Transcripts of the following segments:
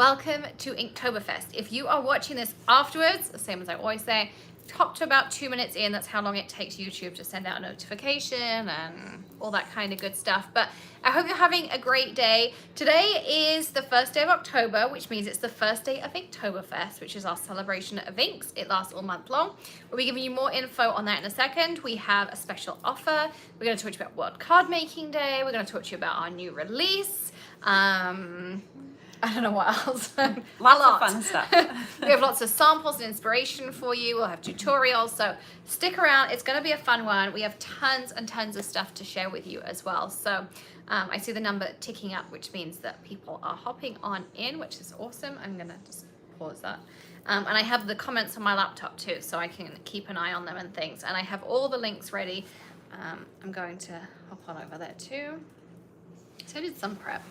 welcome to Inktoberfest. If you are watching this afterwards, the same as I always say, top to about 2 minutes in, that's how long it takes YouTube to send out a notification and all that kind of good stuff. But I hope you're having a great day. Today is the first day of October, which means it's the first day of Inktoberfest, which is our celebration of inks. It lasts all month long. We'll be giving you more info on that in a second. We have a special offer. We're going to talk to you about World Card Making Day. We're going to talk to you about our new release. I don't know what else. Lots of fun stuff. We have lots of samples and inspiration for you. We'll have tutorials, so stick around. It's going to be a fun one. We have tons and tons of stuff to share with you as well. So I see the number ticking up, which means that people are hopping on in, which is awesome. I'm going to just pause that. And I have the comments on my laptop too, so I can keep an eye on them and things. And I have all the links ready. I'm going to hop on over there too. So I did some prep.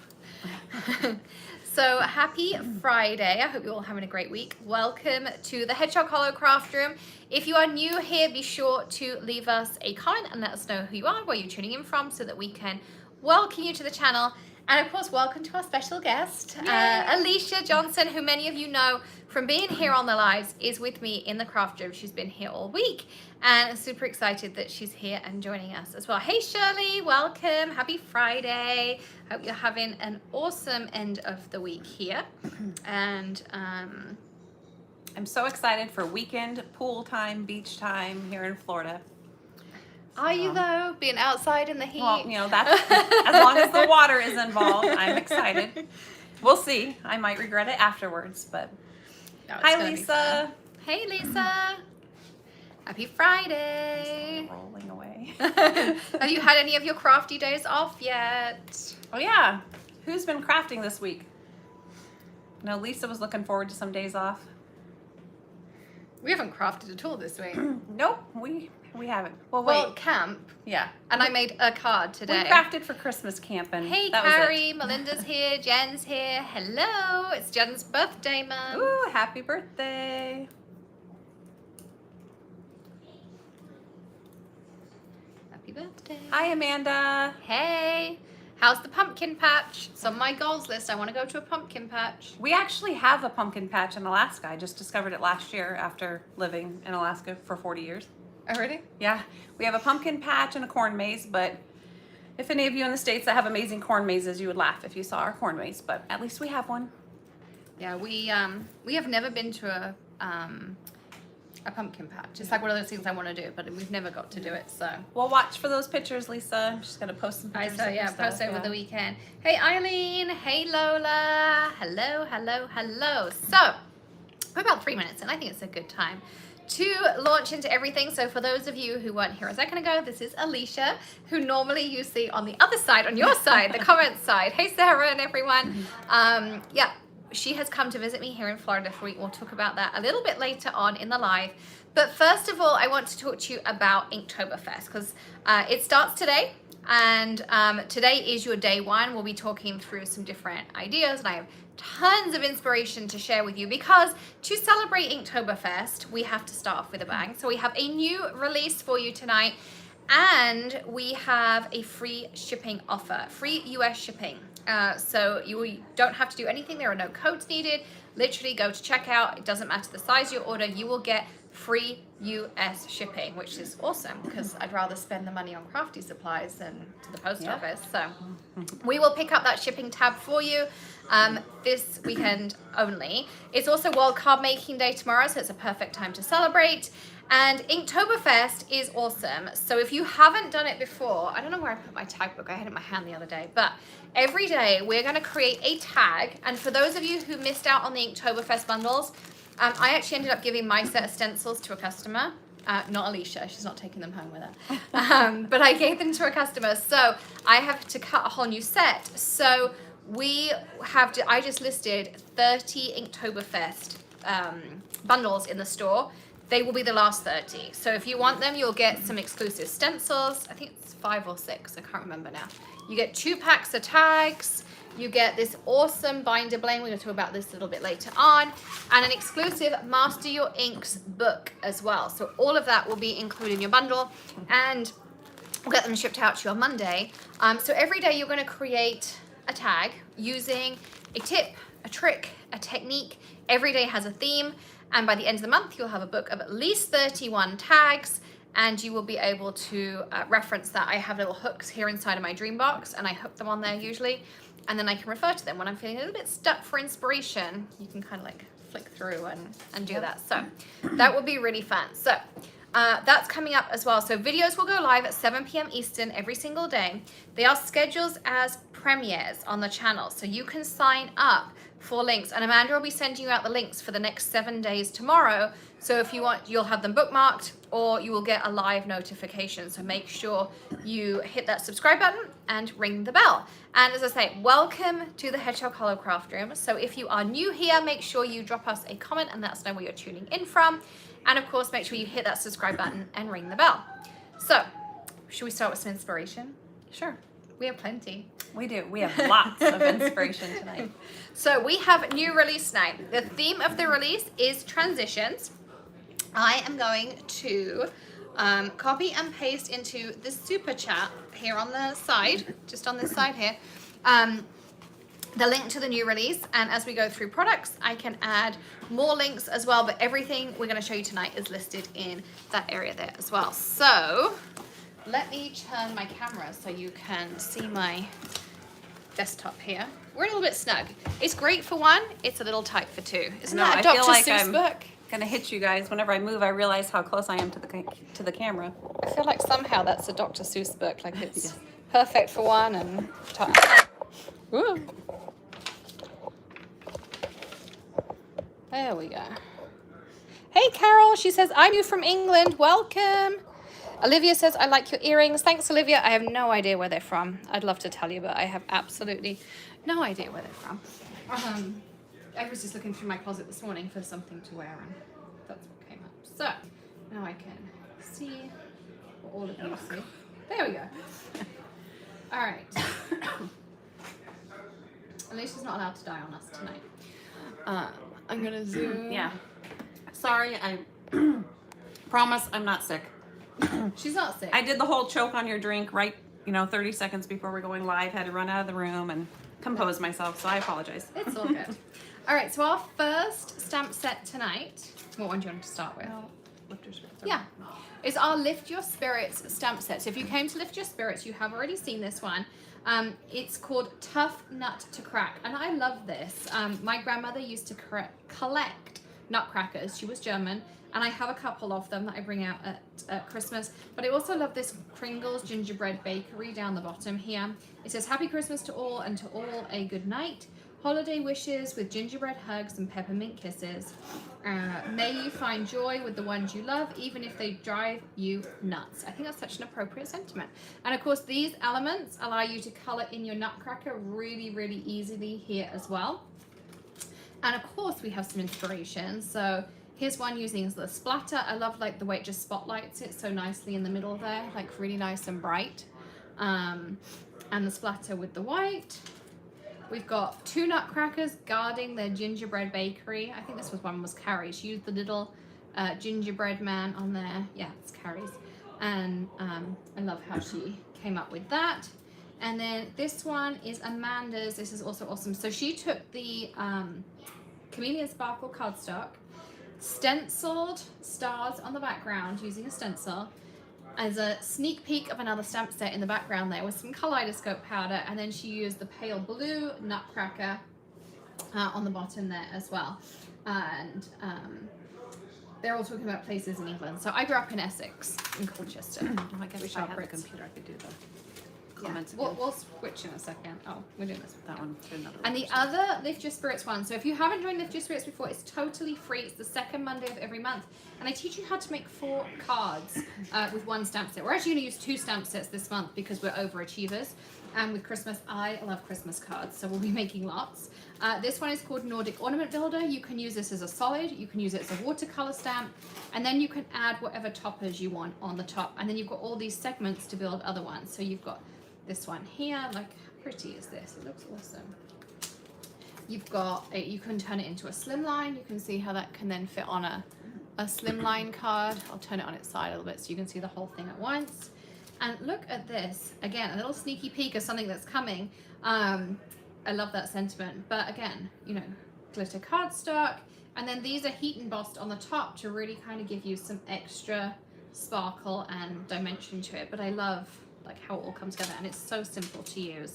So happy Friday. I hope you're all having a great week. Welcome to the Hedgehog Hollow Craft Room. If you are new here, be sure to leave us a comment and let us know who you are, where you're tuning in from, so that we can welcome you to the channel. And of course, welcome to our special guest, Alicia Johnson, who many of you know from being here on the lives, is with me in the craft room. She's been here all week and I'm super excited that she's here and joining us as well. Hey Shirley, welcome. Happy Friday. Hope you're having an awesome end of the week here. And I'm so excited for weekend pool time, beach time here in Florida. Are you though? Being outside in the heat? Well, you know, that's as long as the water is involved, I'm excited. We'll see. I might regret it afterwards, but no, hi Lisa. Hey Lisa. Happy Friday. Just rolling away. Have you had any of your crafty days off yet? Oh yeah. Who's been crafting this week? No, Lisa was looking forward to some days off. We haven't crafted at all this week. Nope, we haven't. Well, Well, camp. Yeah. And I made a card today. We crafted for Christmas camp and hey that Carrie, was it. Melinda's here, Jen's here. Hello, it's Jen's birthday month. Ooh, happy birthday. Happy birthday. Hi Amanda. Hey, how's the pumpkin patch? It's on my goals list. I want to go to a pumpkin patch. We actually have a pumpkin patch in Alaska. I just discovered it last year after living in Alaska for 40 years. Oh, really? Yeah, we have a pumpkin patch and a corn maze, but if any of you in the States that have amazing corn mazes, you would laugh if you saw our corn maze, but at least we have one. Yeah, we have never been to a pumpkin patch. It's like one of those things I want to do, but we've never got to do it, so. Well, watch for those pictures, Lisa. I'm just going to post some pictures. Post over the weekend. Hey, Eileen. Hey, Lola. Hello, hello, hello. So, we're about 3 minutes, and I think it's a good time to launch into everything. So for those of you who weren't here a second ago, this is Alicia, who normally you see on the other side, on your side, the comments side. Hey, Sarah and everyone. Yeah, she has come to visit me here in Florida for a week. We'll talk about that a little bit later on in the live. But first of all, I want to talk to you about Inktoberfest because it starts today. And today is your day one. We'll be talking through some different ideas, and I have tons of inspiration to share with you because to celebrate Inktoberfest, we have to start off with a bang. So we have a new release for you tonight, and we have a free shipping offer, free US shipping. So you don't have to do anything. There are no codes needed. Literally go to checkout. It doesn't matter the size of your order. You will get free US shipping, which is awesome because I'd rather spend the money on crafty supplies than to the post office. So we will pick up that shipping tab for you this weekend only. It's also World Card Making Day tomorrow, so it's a perfect time to celebrate. And Inktoberfest is awesome. So if you haven't done it before, I don't know where I put my tag book. I had it in my hand the other day, but every day we're going to create a tag. And for those of you who missed out on the Inktoberfest bundles, I actually ended up giving my set of stencils to a customer. Not Alicia, she's not taking them home with her. But I gave them to a customer, so I have to cut a whole new set. So I just listed 30 Inktoberfest bundles in the store. They will be the last 30. So if you want them, you'll get some exclusive stencils. I think it's 5 or 6, I can't remember now. You get 2 packs of tags. You get this awesome binder bling. We're going to talk about this a little bit later on. And an exclusive Master Your Inks book as well. So all of that will be included in your bundle. And we'll get them shipped out to you on Monday. So every day you're going to create a tag using a tip a trick, a technique. Every day has a theme, and by the end of the month, you'll have a book of at least 31 tags, and you will be able to reference that. I have little hooks here inside of my dream box, and I hook them on there usually, and then I can refer to them when I'm feeling a little bit stuck for inspiration. You can kind of like flick through and do that. So that will be really fun. So that's coming up as well. So videos will go live at 7 p.m. Eastern every single day. They are scheduled as premieres on the channel, so you can sign up for links, and Amanda will be sending you out the links for the next 7 days tomorrow. So if you want, you'll have them bookmarked, or you will get a live notification. So make sure you hit that subscribe button and ring the bell. And as I say, welcome to the Hedgehog Hollow Craft Room. So if you are new here, make sure you drop us a comment and let us know where you're tuning in from. And of course, make sure you hit that subscribe button and ring the bell. So should we start with some inspiration? Sure. We have plenty. We do. We have lots of inspiration tonight. So we have new release night. The theme of the release is transitions. I am going to copy and paste into the super chat here on the side, just on this side here, the link to the new release. And as we go through products, I can add more links as well, but everything we're going to show you tonight is listed in that area there as well. So let me turn my camera so you can see my desktop here. We're a little bit snug. It's great for one, it's a little tight for two. Isn't that a Dr. Seuss book? Gonna hit you guys. Whenever I move, I realize how close I am to the camera. I feel like somehow that's a Dr. Seuss book, like it's perfect for one and tight. Ooh. There we go. Hey Carol, she says, I'm new from England, welcome. Olivia says, I like your earrings. Thanks, Olivia. I have no idea where they're from. I'd love to tell you, but I have absolutely no idea where they're from. I was just looking through my closet this morning for something to wear, and that's what came up. So now I can see what all of you see. There we go. All right. Alicia's not allowed to die on us tonight. I'm gonna zoom. Yeah. Sorry, I promise I'm not sick. She's not sick. I did the whole choke on your drink right, 30 seconds before we're going live. Had to run out of the room and compose myself, so I apologize. It's all good. All right, so our first stamp set tonight, what one do you want to start with? Lift Your Spirits. Yeah, is our Lift Your Spirits stamp set. So if you came to Lift Your Spirits, you have already seen this one. It's called Tough Nut to Crack, and I love this. My grandmother used to collect nutcrackers. She was German, and I have a couple of them that I bring out at Christmas. But I also love this Pringles gingerbread bakery down the bottom here. It says, Happy Christmas to all, and to all a good night. Holiday wishes with gingerbread hugs and peppermint kisses. May you find joy with the ones you love, even if they drive you nuts. I think that's such an appropriate sentiment. And of course, these elements allow you to color in your nutcracker really, really easily here as well. And of course, we have some inspiration. So here's one using the splatter. I love like the way it just spotlights it so nicely in the middle there, like really nice and bright. And the splatter with the white. We've got two nutcrackers guarding their gingerbread bakery. I think this one was Carrie's. She used the little gingerbread man on there. Yeah, it's Carrie's. And I love how she came up with that. And then this one is Amanda's. This is also awesome. So she took the Chameleon Sparkle cardstock, stenciled stars on the background using a stencil, as a sneak peek of another stamp set in the background there with some kaleidoscope powder, and then she used the pale blue nutcracker on the bottom there as well. And they're all talking about places in England. So I grew up in Essex, in Colchester. I guess if I had the computer, I could do the comments. Yeah. We'll switch in a second. Oh, we're doing this with that one. And the other Lift Your Spirits one. So if you haven't joined Lift Your Spirits before, it's totally free. It's the second Monday of every month. And I teach you how to make 4 cards with one stamp set. We're actually going to use 2 stamp sets this month because we're overachievers. And with Christmas, I love Christmas cards, so we'll be making lots. This one is called Nordic Ornament Builder. You can use this as a solid, you can use it as a watercolor stamp, and then you can add whatever toppers you want on the top. And then you've got all these segments to build other ones. So you've got this one here, like how pretty is this? It looks awesome. You've got, you can turn it into a slimline. You can see how that can then fit on a slimline card. I'll turn it on its side a little bit so you can see the whole thing at once. And look at this, again, a little sneaky peek of something that's coming. I love that sentiment. But again, you know, glitter cardstock. And then these are heat embossed on the top to really kind of give you some extra sparkle and dimension to it. But I love like how it all comes together, and it's so simple to use.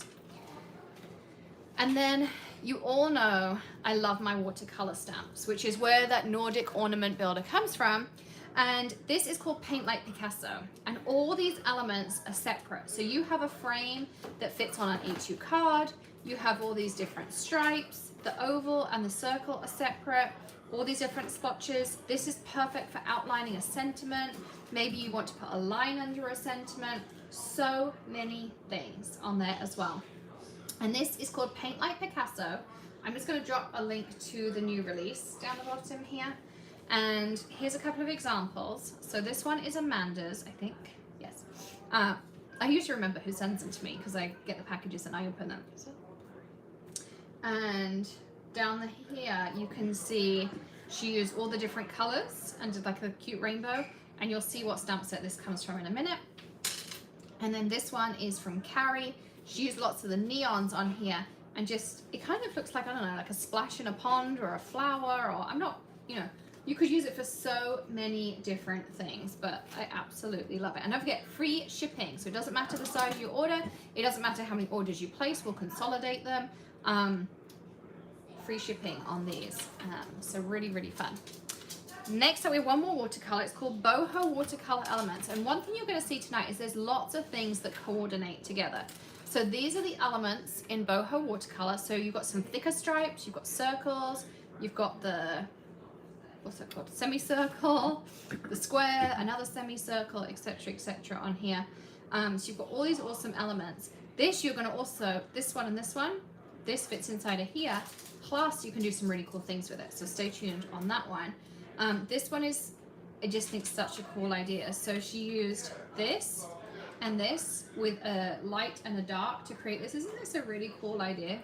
And then you all know I love my watercolor stamps, which is where that Nordic ornament builder comes from. And this is called Paint Like Picasso. And all these elements are separate. So you have a frame that fits on an A2 card. You have all these different stripes. The oval and the circle are separate. All these different splotches. This is perfect for outlining a sentiment. Maybe you want to put a line under a sentiment. So many things on there as well. And this is called Paint Like Picasso. I'm just going to drop a link to the new release down the bottom here. And here's a couple of examples. So this one is Amanda's, I think. Yes. I usually remember who sends them to me because I get the packages and I open them. And down here you can see she used all the different colors and did like a cute rainbow. And you'll see what stamp set this comes from in a minute. And then this one is from Carrie. She used lots of the neons on here, and just, it kind of looks like, I don't know, like a splash in a pond or a flower, or I'm not, you know, you could use it for so many different things, but I absolutely love it. And don't forget, free shipping. So it doesn't matter the size you order. It doesn't matter how many orders you place. We'll consolidate them. Free shipping on these. So really, really fun. Next up, we have one more watercolor. It's called Boho Watercolor Elements. And one thing you're going to see tonight is there's lots of things that coordinate together. So these are the elements in Boho Watercolor. So you've got some thicker stripes, you've got circles, you've got the, what's that called? Semicircle, the square, another semicircle, etc. on here. So you've got all these awesome elements. This you're going to also, this one and this one, this fits inside of here. Plus you can do some really cool things with it. So stay tuned on that one. This one is, I just think, such a cool idea. So she used this and this with a light and a dark to create this. Isn't this a really cool idea?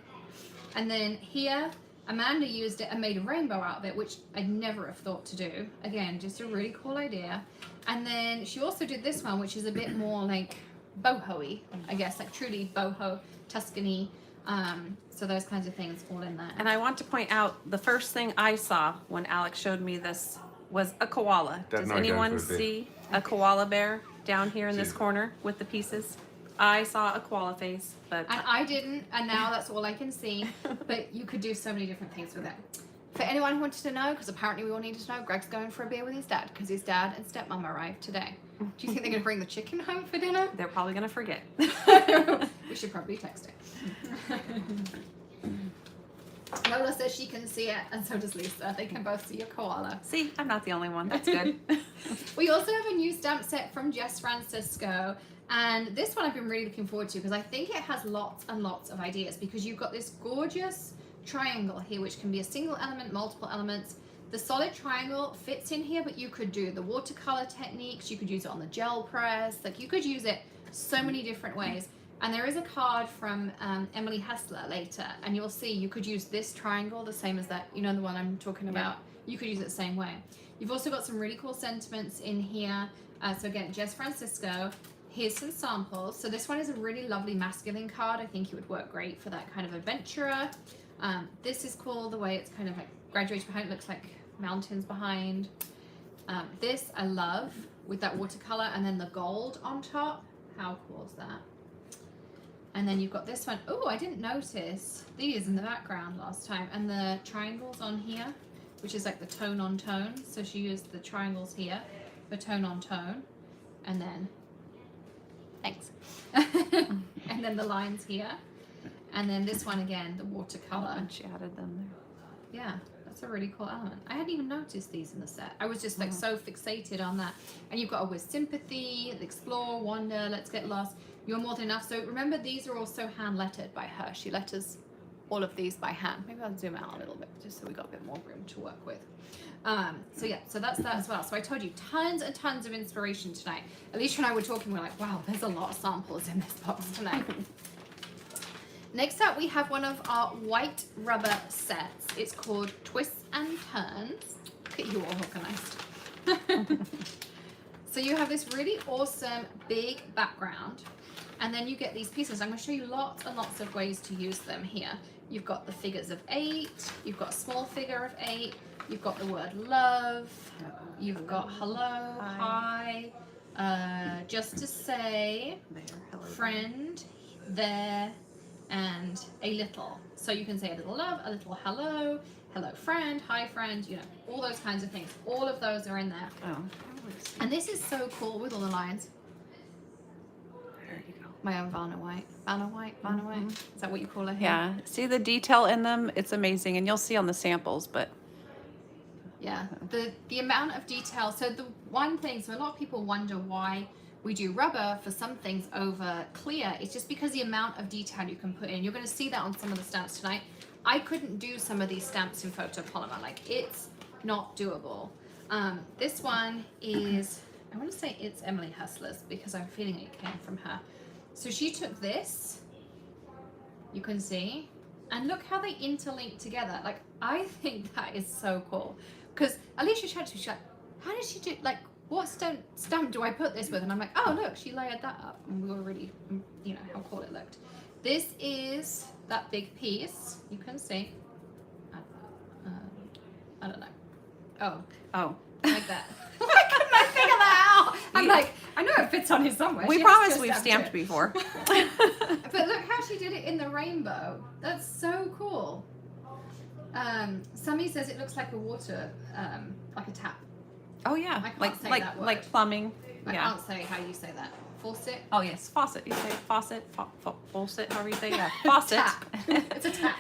And then here, Amanda used it and made a rainbow out of it, which I'd never have thought to do. Again, just a really cool idea. And then she also did this one, which is a bit more like boho-y, I guess, like truly boho, Tuscany. So those kinds of things all in there. And I want to point out, the first thing I saw when Alex showed me this was a koala. Does anyone see a koala bear down here in this corner with the pieces? I saw a koala face, but... And I didn't, and now that's all I can see. But you could do so many different things with it. For anyone who wanted to know, because apparently we all needed to know, Greg's going for a beer with his dad, because his dad and stepmom arrived today. Do you think they're going to bring the chicken home for dinner? They're probably going to forget. We should probably text it. Lola says she can see it, and so does Lisa. They can both see your koala. See, I'm not the only one. That's good. We also have a new stamp set from Jess Francisco. And this one I've been really looking forward to because I think it has lots and lots of ideas, because you've got this gorgeous triangle here, which can be a single element, multiple elements. The solid triangle fits in here, but you could do the watercolor techniques. You could use it on the gel press. Like, you could use it so many different ways. And there is a card from Emily Hessler later, and you'll see you could use this triangle the same as that, you know, the one I'm talking about. You could use it the same way. You've also got some really cool sentiments in here. So again, Jess Francisco. Here's some samples. So this one is a really lovely masculine card. I think it would work great for that kind of adventurer. This is cool, the way it's kind of like graduated behind. It looks like mountains behind. This I love with that watercolor and then the gold on top. How cool is that? And then you've got this one. Oh, I didn't notice these in the background last time. And the triangles on here, which is like the tone on tone. So she used the triangles here for tone on tone. And then, thanks. And then the lines here. And then this one again, the watercolor. And she added them there. Yeah, that's a really cool element. I hadn't even noticed these in the set. I was just like so fixated on that. And you've got a with sympathy, explore, wonder, let's get lost. You're more than enough. So remember, these are also hand lettered by her. She letters all of these by hand. Maybe I'll zoom out a little bit just so we got a bit more room to work with. So yeah, so that's that as well. So I told you, tons and tons of inspiration tonight. Alicia and I were talking, we're like, wow, there's a lot of samples in this box tonight. Next up, we have one of our white rubber sets. It's called Twists and Turns. Look at you all organized. So you have this really awesome big background. And then you get these pieces. I'm going to show you lots and lots of ways to use them here. You've got the figures of 8, you've got a small figure of 8, you've got the word love, you've got hello, hi, just to say, there, hello, friend, there, and a little. So you can say a little love, a little hello, hello friend, hi friend, you know, all those kinds of things. All of those are in there. Oh. And this is so cool with all the lines. There you go. My own Vanna White. Vanna White? Vanna White? Is that what you call her here? Yeah. See the detail in them? It's amazing. And you'll see on the samples, but yeah, the amount of detail. So the one thing, so a lot of people wonder why we do rubber for some things over clear. It's just because the amount of detail you can put in. You're going to see that on some of the stamps tonight. I couldn't do some of these stamps in photopolymer. Like, it's not doable. This one is, I want to say it's Emily Hustler's because I'm feeling it came from her. So she took this, you can see, and look how they interlink together. Like, I think that is so cool. Because Alicia chatted to me, she's like, how did she do, like, what stamp do I put this with? And I'm like, oh, look, she layered that up. And we were really, you know, how cool it looked. This is that big piece. You can see. I don't know. Oh, like that. Why couldn't I figure that out? I'm like, I know it fits on here somewhere. we promise we've stamped before. But look how she did it in the rainbow. That's so cool. Sammy says it looks like a water, like a tap. Oh yeah, I can't say that word. like plumbing. I Yeah. can't say how you say that. Faucet. Oh yes, faucet. You say faucet, faucet, however you say. Yeah, faucet. Tap. It's a tap.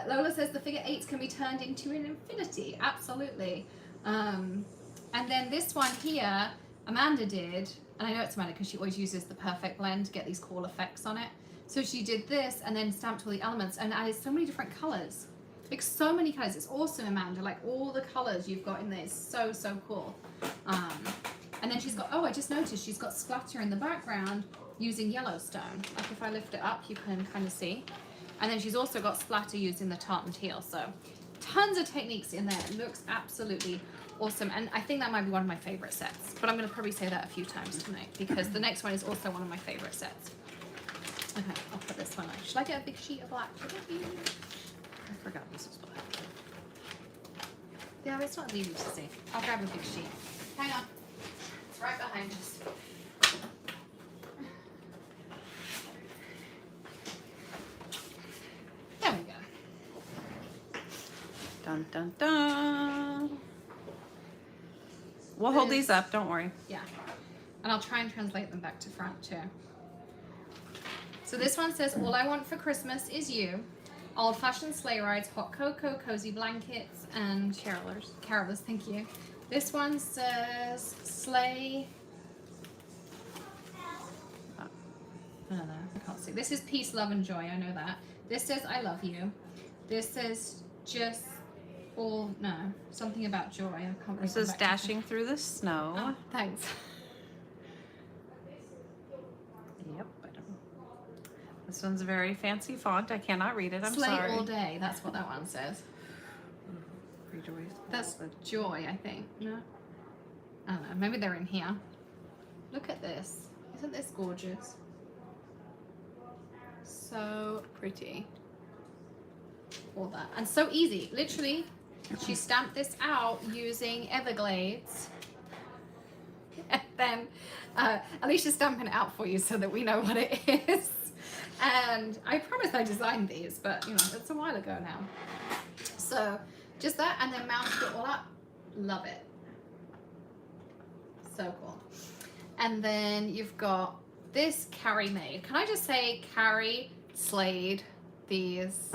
Lola says the figure 8s can be turned into an infinity. Absolutely. And then this one here, Amanda did, and I know it's Amanda because she always uses the perfect blend to get these cool effects on it. So she did this and then stamped all the elements and added so many different colors. Like, so many colors. It's awesome, Amanda. Like, all the colors you've got in there is so, so cool. And then she's got, oh, I just noticed she's got splatter in the background using Yellowstone. Like, if I lift it up, you can kind of see. And then she's also got splatter using the tartan teal. So tons of techniques in there. It looks absolutely awesome. And I think that might be one of my favorite sets. But I'm going to probably say that a few times tonight because the next one is also one of my favorite sets. Okay, I'll put this one on. Should I get a big sheet of black? I forgot this was black. Yeah, it's not easy to see. I'll grab a big sheet. Hang on. It's right behind us. There we go. Dun dun dun. We'll hold these up. Don't worry. Yeah. And I'll try and translate them back to front too. So this one says, all I want for Christmas is you. Old-fashioned sleigh rides, hot cocoa, cozy blankets, and carolers. Carolers, thank you. This one says sleigh. I don't know. I can't see. This is peace, love, and joy. I know that. This says I love you. This says just all no something about joy. I can't remember. This is dashing through the snow. Oh, thanks. Yep. I don't know. This one's a very fancy font. I cannot read it. I'm Slay sorry. all day. That's what that one says. Rejoice. That's joy, I think. No? I don't know. Maybe they're in here. Look at this. Isn't this gorgeous? So pretty. All that. And so easy. Literally, she stamped this out using Everglades. And then Alicia's stamping it out for you so that we know what it is. And I promise I designed these, but you know, it's a while ago now. So just that, and then mounted it all up. Love it. So cool. And then you've got this Carrie made. Can I just say Carrie slayed these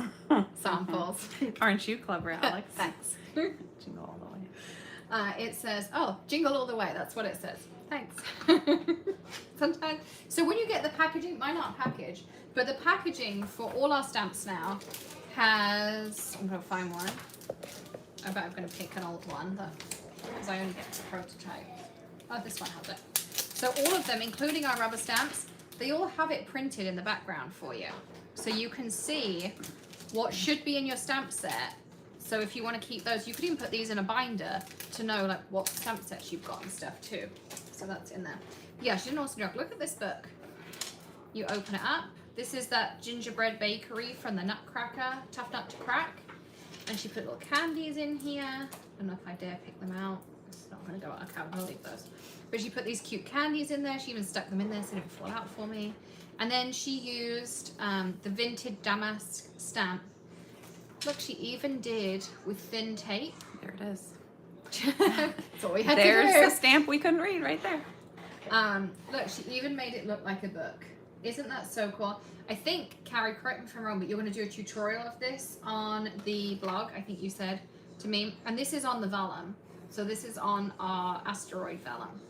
samples? Aren't you clever, Alex? Thanks. Jingle all the way. It says, oh, jingle all the way. That's what it says. Thanks. Sometimes, so when you get the packaging, mine aren't packaged, but the packaging for all our stamps now has, I'm going to find one. I bet I'm going to pick an old one, because I only get the prototype. Oh, this one has it. So all of them, including our rubber stamps, they all have it printed in the background for you. So you can see what should be in your stamp set. So if you want to keep those, you could even put these in a binder to know like what stamp sets you've got and stuff too. So that's in there. Yeah, she did an awesome job. Look at this book. You open it up. This is that gingerbread bakery from the Nutcracker, Tough Nut to Crack. And she put little candies in here. I don't know if I dare pick them out. It's not going to go out. Okay, I'll leave those. But she put these cute candies in there. She even stuck them in there so they didn't fall out for me. And then she used the vintage damask stamp. Look, she even did with thin tape. There it is. That's all we had to do. There's the stamp we couldn't read right there. Look, she even made it look like a book. Isn't that so cool? I think, Carrie, correct me if I'm wrong, but you're going to do a tutorial of this on the blog, I think you said to me. And this is on the vellum. So this is on our asteroid vellum.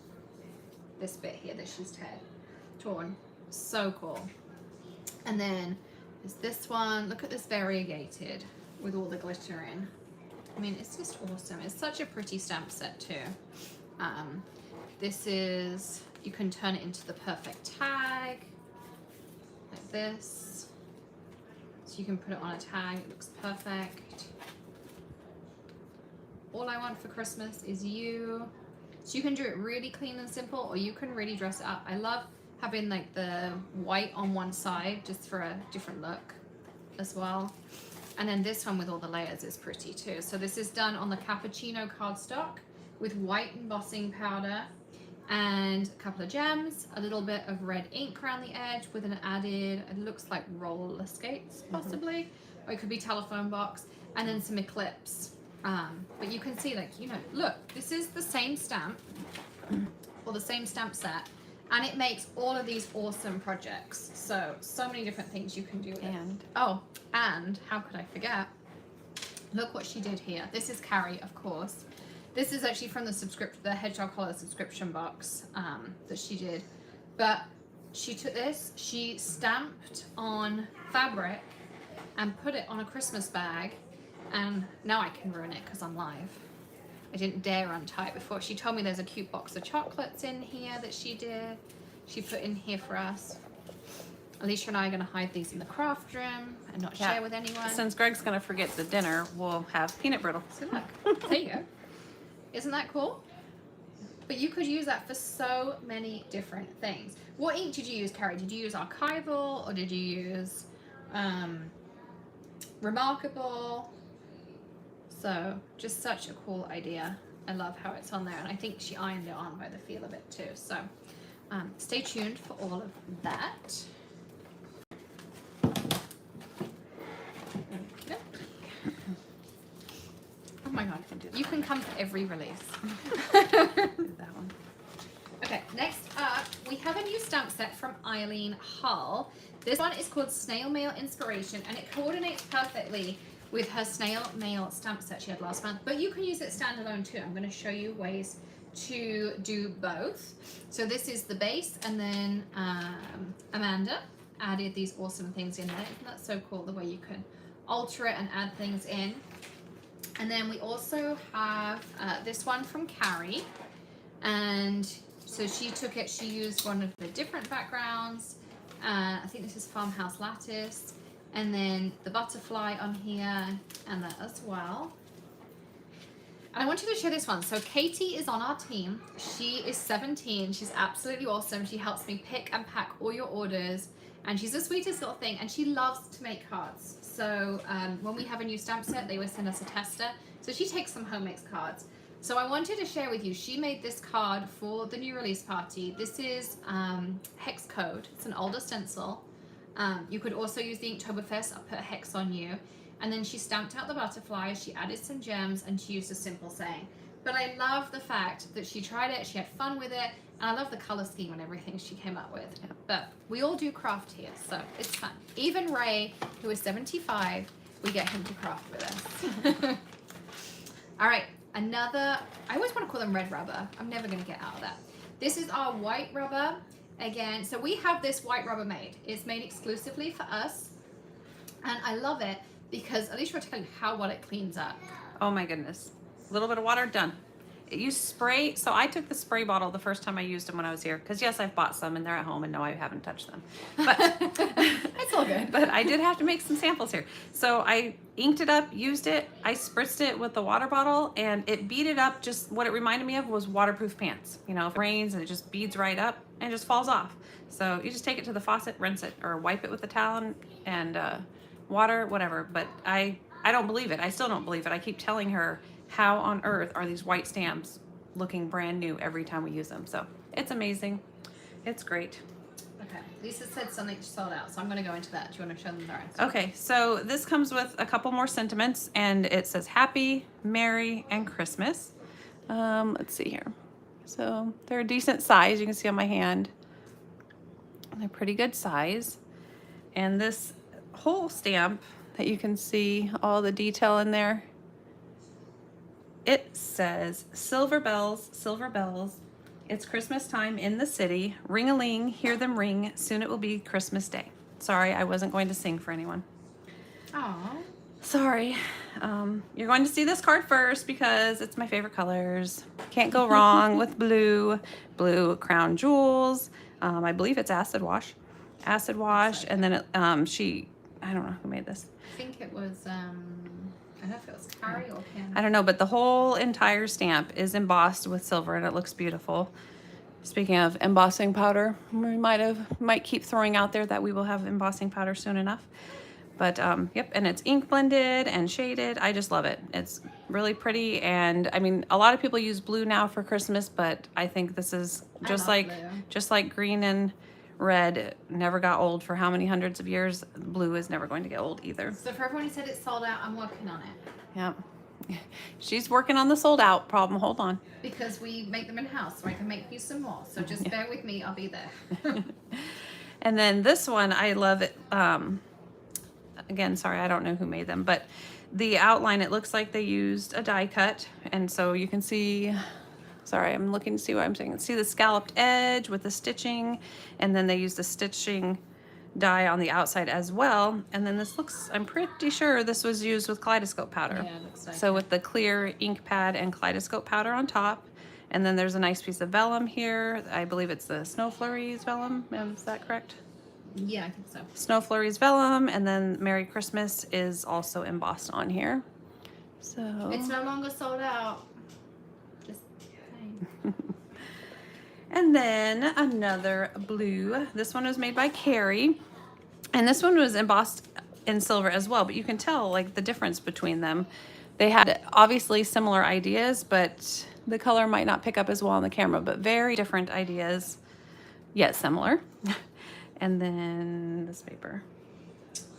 This bit here that she's torn. So cool. And then there's this one. Look at this variegated with all the glitter in. I mean, it's just awesome. It's such a pretty stamp set too. This is, you can turn it into the perfect tag. Like this. So you can put it on a tag, it looks perfect. All I want for Christmas is you. So you can do it really clean and simple, or you can really dress it up. I love having like the white on one side just for a different look as well. And then this one with all the layers is pretty too. So this is done on the cappuccino cardstock with white embossing powder and a couple of gems, a little bit of red ink around the edge with an added, it looks like roller skates possibly, or it could be telephone box, and then some eclipse. But you can see, like, you know, look, this is the same stamp or the same stamp set, and it makes all of these awesome projects. So many different things you can do with it. And how could I forget? Look what she did here. This is Carrie, of course. This is actually from the Hedgehog Color subscription box that she did. But she took this, she stamped on fabric and put it on a Christmas bag. And now I can ruin it because I'm live. I didn't dare untie it before. She told me there's a cute box of chocolates in here that she did. She put in here for us. Alicia and I are going to hide these in the craft room and not share with anyone. Since Greg's going to forget the dinner, we'll have peanut brittle. So look, there you go. Isn't that cool? But you could use that for so many different things. What ink did you use, Carrie? Did you use Archival or did you use Remarkable? So just such a cool idea. I love how it's on there, and I think she ironed it on by the feel of it too. So stay tuned for all of that. Oh my God, you can come to every release. That one. Okay, next up, we have a new stamp set from Eileen Hull. This one is called Snail Mail Inspiration, and it coordinates perfectly with her Snail Mail stamp set she had last month. But you can use it standalone too. I'm going to show you ways to do both. So this is the base, and then Amanda added these awesome things in there. Isn't that so cool, the way you can alter it and add things in? And then we also have this one from Carrie. And so she took it, she used one of the different backgrounds. I think this is Farmhouse Lattice. And then the butterfly on here and that as well. And I want you to show this one. So Katie is on our team. She is 17. She's absolutely awesome. She helps me pick and pack all your orders. And she's the sweetest little thing. And she loves to make cards. So when we have a new stamp set, they would send us a tester. So she takes some home mix cards. So I wanted to share with you, she made this card for the new release party. This is hex code. It's an older stencil. You could also use the Inktoberfest. I'll put a hex on you. And then she stamped out the butterflies, she added some gems, and she used a simple saying. But I love the fact that she tried it, she had fun with it, and I love the color scheme and everything she came up with. But we all do craft here, so it's fun. Even Ray, who is 75, we get him to craft with us. All right, another, I always want to call them red rubber. I'm never going to get out of that. This is our white rubber. Again, so we have this white rubber made. It's made exclusively for us, and I love it because Alicia will tell you how well it cleans up. Oh my goodness. A little bit of water, done. you spray. So I took the spray bottle the first time I used them when I was here. Because yes, I've bought some and they're at home and no, I haven't touched them. But it's all good. But I did have to make some samples here. So I inked it up, used it. I spritzed it with the water bottle and it beat it up. Just what it reminded me of was waterproof pants. You know, if it rains and it just beads right up and just falls off. So you just take it to the faucet, rinse it, or wipe it with the towel and water, whatever. But I don't believe it. I still don't believe it. I keep telling her, how on earth are these white stamps looking brand new every time we use them? So it's amazing. It's great. Okay, Lisa said something sold out, so I'm going to go into that. Do you want to show them the rest? Okay, so this comes with a couple more sentiments, and it says Happy, Merry, and Christmas. Let's see here. So they're a decent size. You can see on my hand. They're pretty good size. And this whole stamp that you can see all the detail in there, it says silver bells, it's Christmas time in the city. Ring-a-ling, hear them ring, soon it will be Christmas Day. Sorry, I wasn't going to sing for anyone. Aw. Sorry. You're going to see this card first because it's my favorite colors. Can't go wrong with blue. Blue crown jewels. I believe it's acid wash. Acid wash, and then it, I don't know who made this. I think it was, I don't know if it was Carrie or Kim. I don't know, but the whole entire stamp is embossed with silver and it looks beautiful. Speaking of embossing powder, we might keep throwing out there that we will have embossing powder soon enough. But yep, and it's ink blended and shaded. I just love it. It's really pretty, and I mean, a lot of people use blue now for Christmas, but I think this is just like green and red never got old for how many hundreds of years. Blue is never going to get old either. So for everyone who said it's sold out, I'm working on it. Yep. She's working on the sold out problem. Hold on. Because we make them in-house, so I can make you some more. So just bear with me. I'll be there. And then this one, I love it. Again, sorry, I don't know who made them, but the outline, it looks like they used a die cut. And so you can see, sorry, I'm looking to see what I'm saying. See the scalloped edge with the stitching, and then they used the stitching die on the outside as well. And then this looks, I'm pretty sure this was used with kaleidoscope powder. Yeah, it looks like so with the clear ink pad and kaleidoscope powder on top. And then there's a nice piece of vellum here. I believe it's the Snow Flurries vellum. Is that correct? Yeah, I think so. Snow Flurries vellum, and then Merry Christmas is also embossed on here. So it's no longer sold out. Just saying. And then another blue. This one was made by Carrie, and this one was embossed in silver as well, but you can tell like the difference between them. They had obviously similar ideas, but the color might not pick up as well on the camera, but very different ideas, yet similar. And then this paper,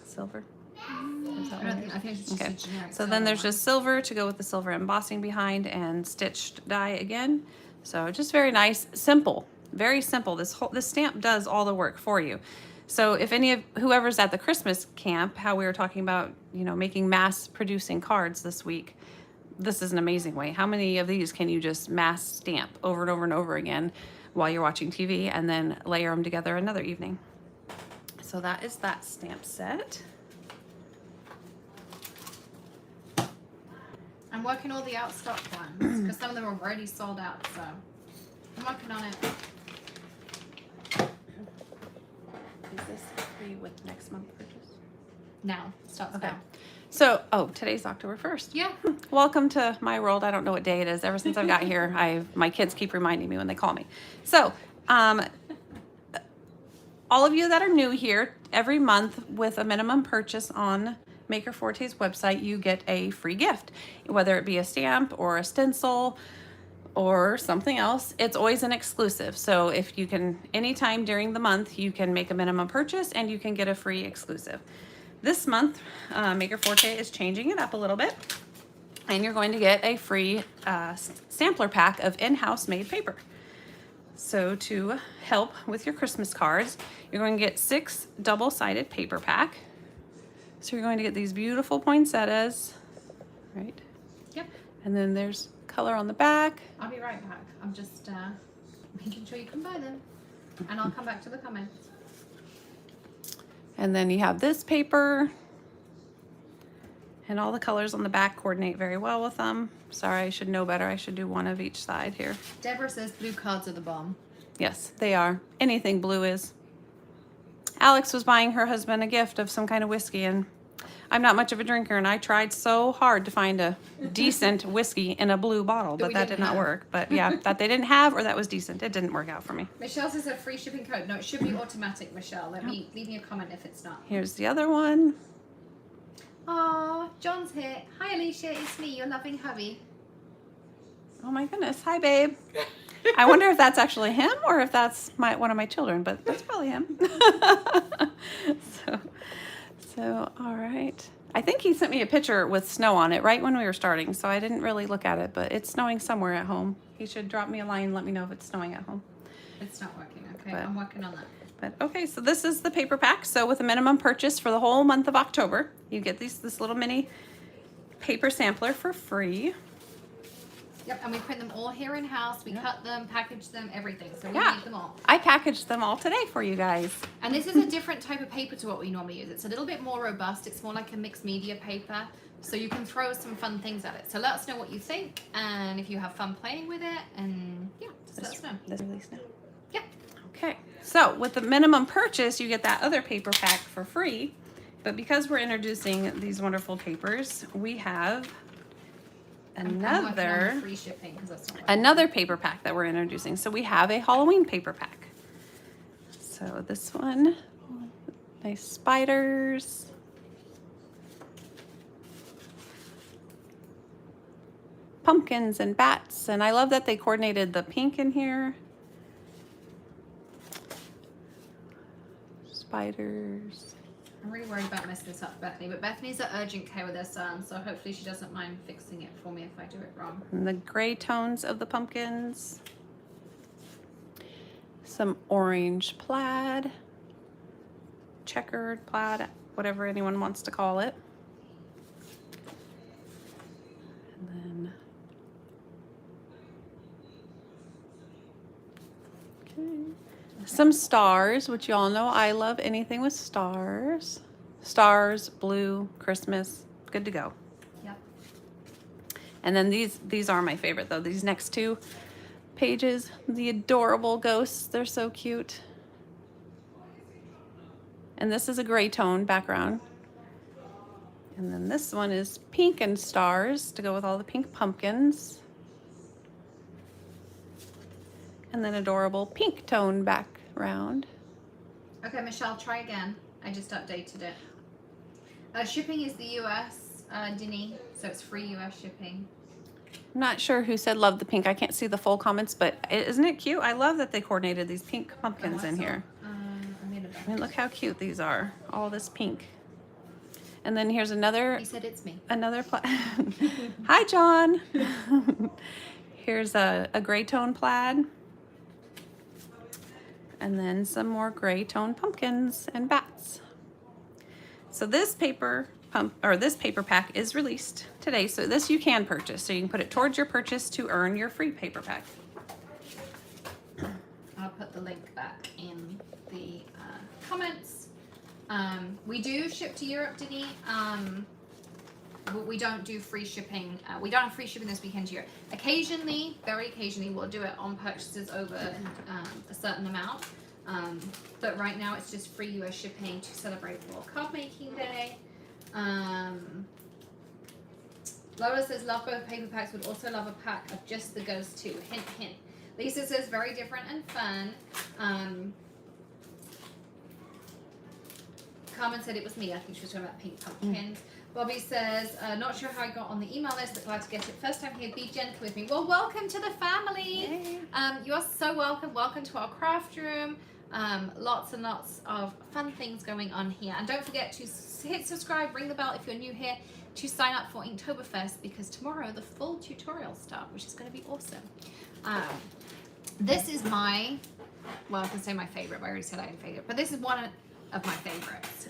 silver. I think it's just Okay. a generic So then there's silver just silver to go with the silver embossing behind, and stitched die again. So just very nice, simple, very simple. This stamp does all the work for you. So if any of whoever's at the Christmas camp, how we were talking about, you know, making mass producing cards this week, this is an amazing way. How many of these can you just mass stamp over and over and over again while you're watching TV, and then layer them together another evening? So that is that stamp set. I'm working all the outstock ones because some of them are already sold out. So I'm working on it. Is this free with next month purchase? Now starts Okay. now. So, today's October 1st. Yeah. Welcome to my world. I don't know what day it is. Ever since I've got here, my kids keep reminding me when they call me. So, all of you that are new here, every month with a minimum purchase on Maker Forte's website, you get a free gift, whether it be a stamp or a stencil or something else. It's always an exclusive. So if you can, anytime during the month, you can make a minimum purchase and you can get a free exclusive. This month, Maker Forte is changing it up a little bit, and you're going to get a free sampler pack of in-house made paper. So to help with your Christmas cards, you're going to get 6 double-sided paper pack. So you're going to get these beautiful poinsettias, right? Yep. And then there's color on the back. I'll be right back. I'm just making sure you can buy them, and I'll come back to the comments. And then you have this paper. And all the colors on the back coordinate very well with them. Sorry, I should know better. I should do one of each side here. Deborah says blue cards are the bomb. Yes, they are. Anything blue is. Alex was buying her husband a gift of some kind of whiskey, and I'm not much of a drinker, and I tried so hard to find a decent whiskey in a blue bottle, but that did not work. But yeah, that they didn't have, or that was decent. It didn't work out for me. Michelle says a free shipping code. No, it should be automatic, Michelle. Leave me a comment if it's not. Here's the other one. Oh, John's here. Hi, Alicia. It's me, your loving hubby. Oh my goodness. Hi, babe. I wonder if that's actually him or if that's one of my children, but that's probably him. So, all right. I think he sent me a picture with snow on it right when we were starting, so I didn't really look at it, but it's snowing somewhere at home. He should drop me a line and let me know if it's snowing at home. It's not working. Okay, I'm working on that. But okay, so this is the paper pack. So with a minimum purchase for the whole month of October, you get this little mini paper sampler for free. Yep, and we print them all here in house. We cut them, package them, everything. So we need them all. I packaged them all today for you guys. And this is a different type of paper to what we normally use. It's a little bit more robust. It's more like a mixed media paper. So you can throw some fun things at it. So let us know what you think and if you have fun playing with it. And yeah, just let us know. This release now. Yeah. Okay, so with the minimum purchase, you get that other paper pack for free. But because we're introducing these wonderful papers, we have another free shipping because that's not another paper pack that we're introducing. So we have a Halloween paper pack. So this one, nice spiders. Pumpkins and bats, and I love that they coordinated the pink in here. Spiders. I'm really worried about messing this up, Bethany, but Bethany's at urgent care with her son, so hopefully she doesn't mind fixing it for me if I do it wrong. And the gray tones of the pumpkins. Some orange plaid, checkered plaid, whatever anyone wants to call it. And then, okay. Some stars, which y'all know I love anything with stars. Stars, blue, Christmas, good to go. Yep. And then these are my favorite though. These next two pages, the adorable ghosts, they're so cute. And this is a gray tone background. And then this one is pink and stars to go with all the pink pumpkins. And then adorable pink tone background. Okay, Michelle, try again. I just updated it. Shipping is the US, Denny, so it's free US shipping. I'm not sure who said love the pink. I can't see the full comments, but isn't it cute? I love that they coordinated these pink pumpkins in here. I mean, look how cute these are. All this pink. And then here's another. He said it's me. Another Hi, John. Here's a gray tone plaid. And then some more gray tone pumpkins and bats. So this paper pack is released today. So this you can purchase. So you can put it towards your purchase to earn your free paper pack. I'll put the link back in the comments. We do ship to Europe, Denny. But we don't do free shipping. We don't have free shipping this weekend to Europe. Occasionally, very occasionally, we'll do it on purchases over a certain amount. But right now, it's just free US shipping to celebrate World Card Making Day. Lola says, love both paper packs, would also love a pack of just the ghosts too. Hint, hint. Lisa says, very different and fun. Carmen said it was me. I think she was talking about pink pumpkins. Bobby says, not sure how I got on the email list, but glad to get it. First time here, be gentle with me. Well, welcome to the family. You are so welcome. Welcome to our craft room. Lots and lots of fun things going on here. And don't forget to hit subscribe, ring the bell if you're new here, to sign up for Inktoberfest, because tomorrow the full tutorials start, which is going to be awesome. This is my, well, I can say my favorite, but I already said I had a favorite, but this is one of my favorites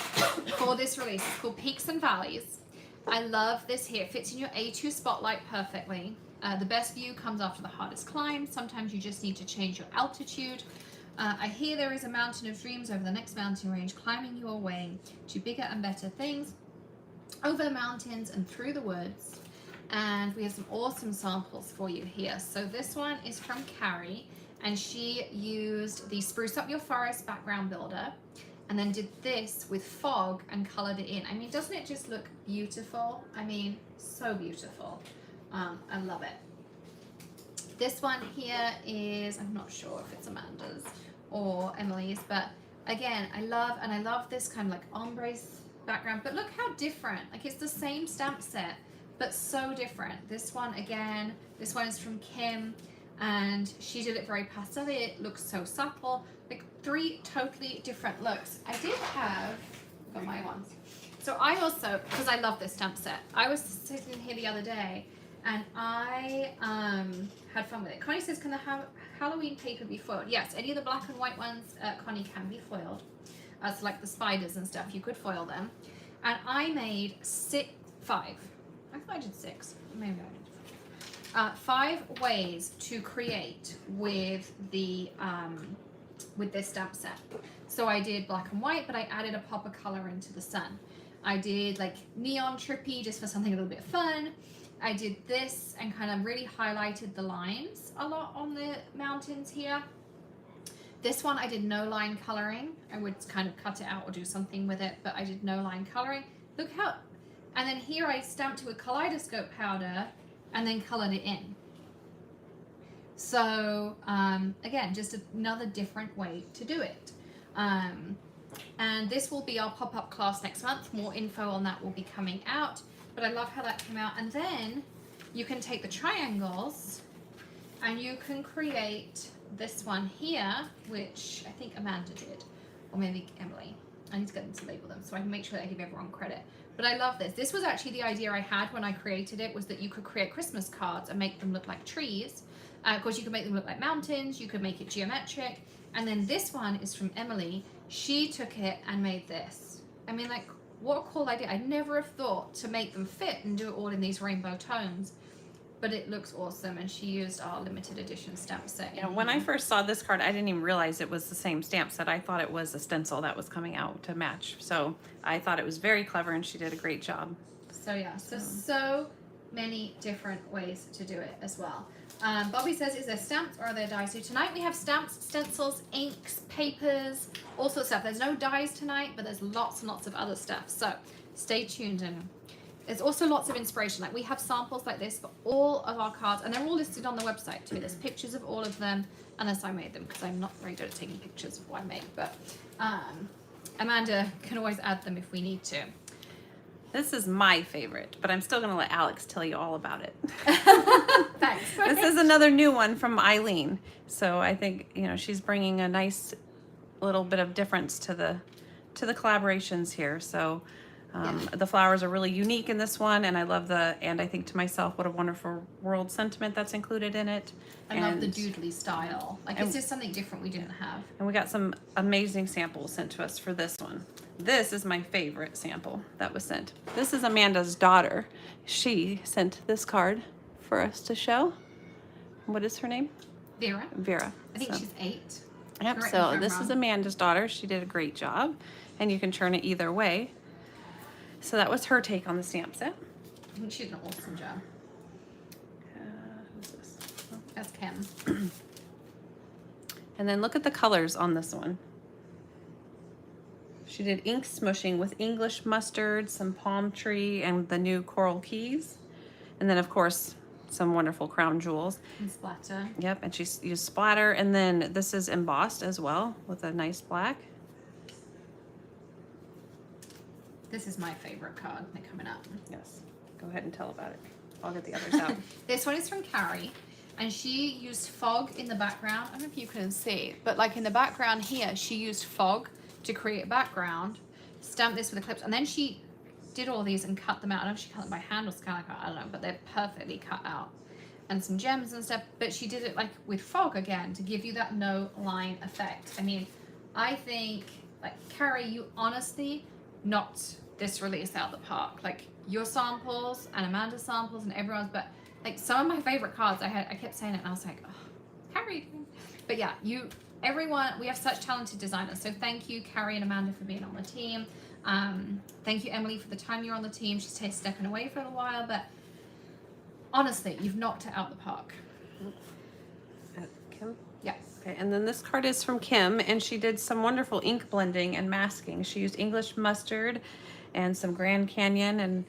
for this release. It's called Peaks and Valleys. I love this here. It fits in your A2 spotlight perfectly. The best view comes after the hardest climb. Sometimes you just need to change your altitude. I hear there is a mountain of dreams over the next mountain range, climbing your way to bigger and better things. over the mountains and through the woods. And we have some awesome samples for you here. So this one is from Carrie, and she used the Spruce Up Your Forest background builder and then did this with fog and colored it in. I mean, doesn't it just look beautiful? I mean, so beautiful. I love it. This one here is, I'm not sure if it's Amanda's or Emily's, but again, I love this kind of like ombre background, but look how different. Like, it's the same stamp set, but so different. This one, again, this one is from Kim, and she did it very pastel. It looks so subtle. Like 3 totally different looks. I did have, got my ones. So I also, because I love this stamp set, I was sitting here the other day and I had fun with it. Connie says, can the Halloween paper be foiled? Yes, any of the black and white ones, Connie, can be foiled. So like the spiders and stuff, you could foil them. And I made 5. I thought I did 6. Maybe I did 5 ways to create with the with this stamp set. So I did black and white, but I added a pop of color into the sun. I did like neon trippy just for something a little bit fun. I did this and kind of really highlighted the lines a lot on the mountains here. This one I did no line coloring. I would kind of cut it out or do something with it, but I did no line coloring. Look how, and then here I stamped it with kaleidoscope powder and then colored it in. So again, just another different way to do it. And this will be our pop-up class next month. More info on that will be coming out, but I love how that came out. And then you can take the triangles and you can create this one here, which I think Amanda did, or maybe Emily. I need to get them to label them so I can make sure that I give everyone credit. But I love this. This was actually the idea I had when I created it, was that you could create Christmas cards and make them look like trees. Of course, you could make them look like mountains. You could make it geometric. And then this one is from Emily. She took it and made this. I mean, like, what a cool idea. I'd never have thought to make them fit and do it all in these rainbow tones. But it looks awesome, and she used our limited edition stamp set. Yeah, when I first saw this card, I didn't even realize it was the same stamp set. I thought it was a stencil that was coming out to match. So I thought it was very clever, and she did a great job. So yeah, so many different ways to do it as well. Bobby says, is there stamps or are there dies? So tonight we have stamps, stencils, inks, papers, all sorts of stuff. There's no dies tonight, but there's lots and lots of other stuff. So stay tuned, and there's also lots of inspiration. Like, we have samples like this for all of our cards, and they're all listed on the website too. There's pictures of all of them, unless I made them, because I'm not very good at taking pictures of what I make. But Amanda can always add them if we need to. This is my favorite, but I'm still going to let Alex tell you all about it. Thanks. This is another new one from Eileen. So I think, you know, she's bringing a nice little bit of difference to the collaborations here. So the flowers are really unique in this one, and I love and I think to myself, what a wonderful world sentiment that's included in it. I love the doodly style. Like, it's just something different we didn't have. And we got some amazing samples sent to us for this one. This is my favorite sample that was sent. This is Amanda's daughter. She sent this card for us to show. What is her name? Vera. Vera. I think she's 8. Yep, Correct so this is Amanda's daughter. She did a great job, and you can turn it either way. So that was her take on the stamp set. I think she did an awesome job. Who's this? That's Kim. And then look at the colors on this one. She did ink smushing with English mustard, some palm tree, and the new coral keys. And then, of course, some wonderful crown jewels. And splatter. Yep, and she used splatter. And then this is embossed as well with a nice black. This is my favorite card. They're coming up. Yes, go ahead and tell about it. I'll get the others out. This one is from Carrie, and she used fog in the background. I don't know if you can see, but like in the background here, she used fog to create a background, stamped this with the clips, and then she did all these and cut them out. I don't know if she cut them by hand or scan, I don't know, but they're perfectly cut out. And some gems and stuff, but she did it like with fog again to give you that no line effect. I mean, I think, like, Carrie, you honestly knocked this release out of the park. Like, your samples and Amanda's samples and everyone's, but like some of my favorite cards, I kept saying it and I was like, oh, Carrie. But yeah, everyone, we have such talented designers. So thank you, Carrie and Amanda, for being on the team. Thank you, Emily, for the time you're on the team. She's stepping away for a little while, but honestly, you've knocked it out the park. Kim? Yes. Okay, and then this card is from Kim, and she did some wonderful ink blending and masking. She used English mustard and some Grand Canyon and,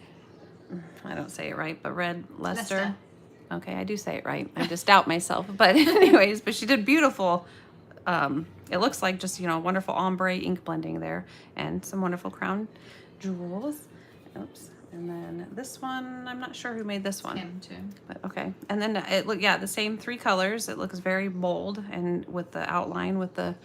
I don't say it right, but red Leicester. Okay, I do say it right. I just doubt myself. But anyways, but she did beautiful, it looks like just, you know, wonderful ombre ink blending there and some wonderful crown jewels. Oops. And then this one, I'm not sure who made this one. Him too. But okay. And then it look, yeah, the same 3 colors. It looks very bold and with the outline with the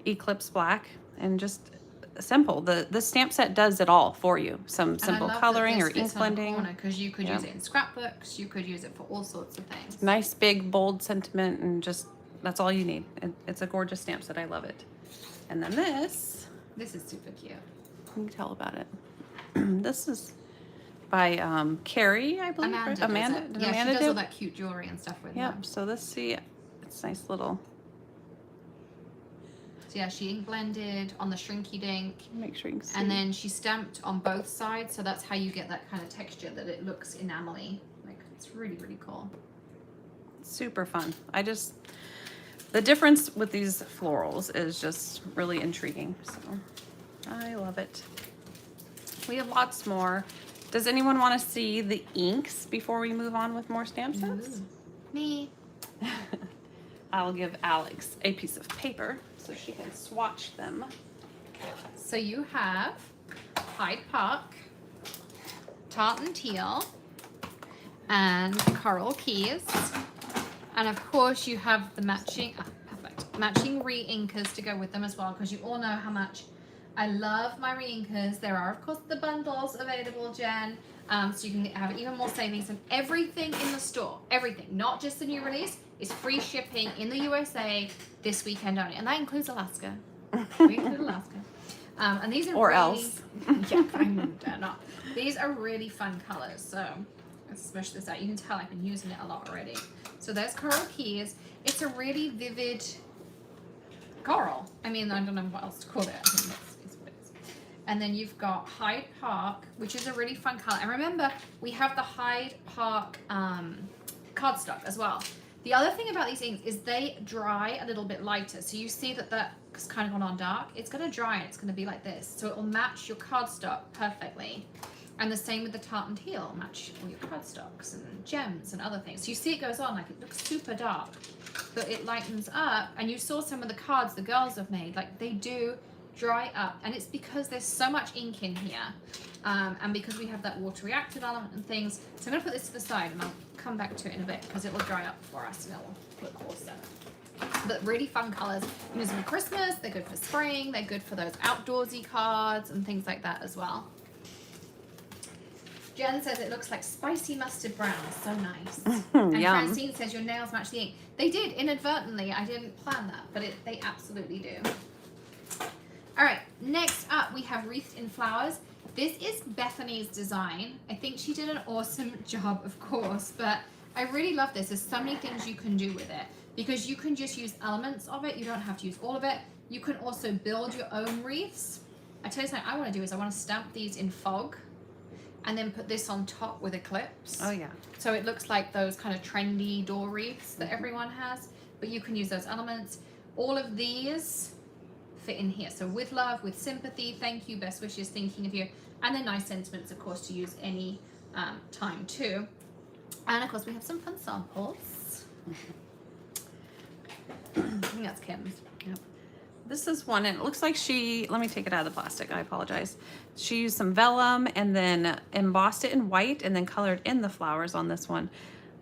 eclipse black and just simple. The stamp set does it all for you. Some simple coloring or ink blending. Because you could use it in scrapbooks. You could use it for all sorts of things. Nice, big, bold sentiment, and just that's all you need. It's a gorgeous stamp set. I love it. And then this is super cute. You can tell about it. This is by Carrie, I believe. Amanda. Did Yeah, Amanda she does do? all that cute jewelry and stuff with them. Yep. So this, see, it's nice little. So yeah, she ink blended on the shrinky dink. Make sure you can see. And then she stamped on both sides, so that's how you get that kind of texture that it looks enamel-y. Like, it's really, really cool. Super fun. The difference with these florals is just really intriguing. So I love it. We have lots more. Does anyone want to see the inks before we move on with more stamp sets? Me. I'll give Alex a piece of paper so she can swatch them. So you have Hyde Park, Tartan Teal, and Coral Keys. And of course you have the matching re-inkers to go with them as well, because you all know how much I love my re-inkers. There are, of course, the bundles available, Jen. So you can have even more savings, and everything in the store, everything, not just the new release, is free shipping in the USA this weekend only. And that includes Alaska. We include Alaska. And these are yeah, I mean, they're not. These are really fun colors. So let's smash this out. You can tell I've been using it a lot already. So there's Coral Keys. It's a really vivid coral. I mean, I don't know what else to call it. I think it's what it is. And then you've got Hyde Park, which is a really fun color. And remember, we have the Hyde Park cardstock as well. The other thing about these inks is they dry a little bit lighter. So you see that that's kind of gone on dark. It's going to dry and it's going to be like this. So it will match your cardstock perfectly. And the same with the tartan teal, match all your cardstocks and gems and other things. So you see it goes on, like it looks super dark, but it lightens up. And you saw some of the cards the girls have made, like they do dry up. And it's because there's so much ink in here. And because we have that water reactive element and things. So I'm gonna put this to the side and I'll come back to it in a bit because it will dry up for us and it will look awesome. But really fun colors. You use them for Christmas, they're good for spring, they're good for those outdoorsy cards and things like that as well. Jen says it looks like spicy mustard brown. So nice. And Yum. Francine says your nails match the ink. They did, inadvertently. I didn't plan that, but they absolutely do. All right, next up we have Wreath in Flowers. This is Bethany's design. I think she did an awesome job, of course, but I really love this. There's so many things you can do with it because you can just use elements of it. You don't have to use all of it. You can also build your own wreaths. I tell you something I want to do is I want to stamp these in fog and then put this on top with eclipse. Oh yeah. So it looks like those kind of trendy door wreaths that everyone has, but you can use those elements. All of these fit in here. So with love, with sympathy, thank you, best wishes, thinking of you, and then nice sentiments, of course, to use any time too. And of course, we have some fun samples. I think that's Kim's. Yep. This is one, and it looks like let me take it out of the plastic, I apologize. She used some vellum and then embossed it in white and then colored in the flowers on this one.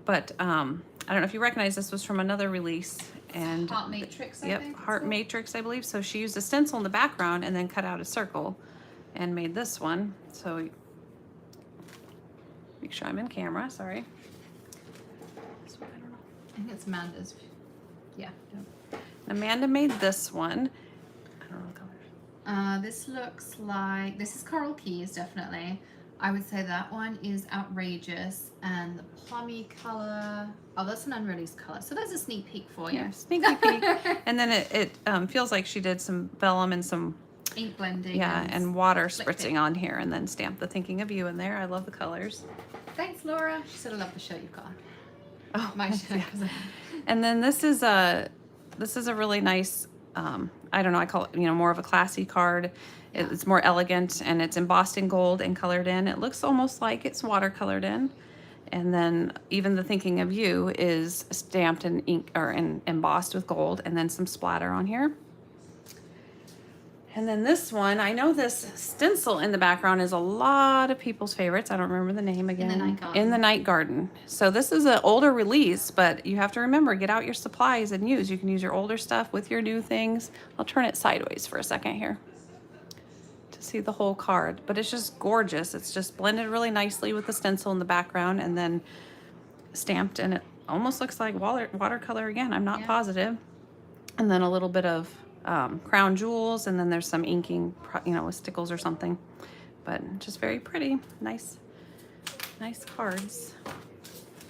But I don't know if you recognize, this was from another release. And Heart Matrix, I think. Heart Matrix, I believe. So she used a stencil in the background and then cut out a circle and made this one. So make sure I'm in camera, sorry. This one, I don't know. I think it's Amanda's. Yeah. Amanda made this one. I don't know the colors. This looks like, this is Coral Keys, definitely. I would say that one is outrageous, and the plummy color, oh, that's an unreleased color. So there's a sneak peek for you. Yeah, sneaky peek. And then it feels like she did some vellum and some Ink blending. Yeah, and water spritzing on here, and then stamp the thinking of you in there. I love the colors. Thanks, Laura. She said I love the shirt you've got on. Oh, My shirt. yeah. And then this is a really nice, I don't know, I call it, more of a classy card. Yeah. It's more elegant, and it's embossed in gold and colored in. It looks almost like it's watercolored in. And then even the thinking of you is stamped in ink or embossed with gold, and then some splatter on here. And then this one, I know this stencil in the background is a lot of people's favorites. I don't remember the name again. In the Night Garden. In the Night Garden. So this is an older release, but you have to remember, get out your supplies and use. You can use your older stuff with your new things. I'll turn it sideways for a second here to see the whole card. But it's just gorgeous. It's just blended really nicely with the stencil in the background and then stamped, and it almost looks like watercolor again. I'm not positive. And then a little bit of crown jewels, and then there's some inking, with stickles or something, but just very pretty. Nice cards.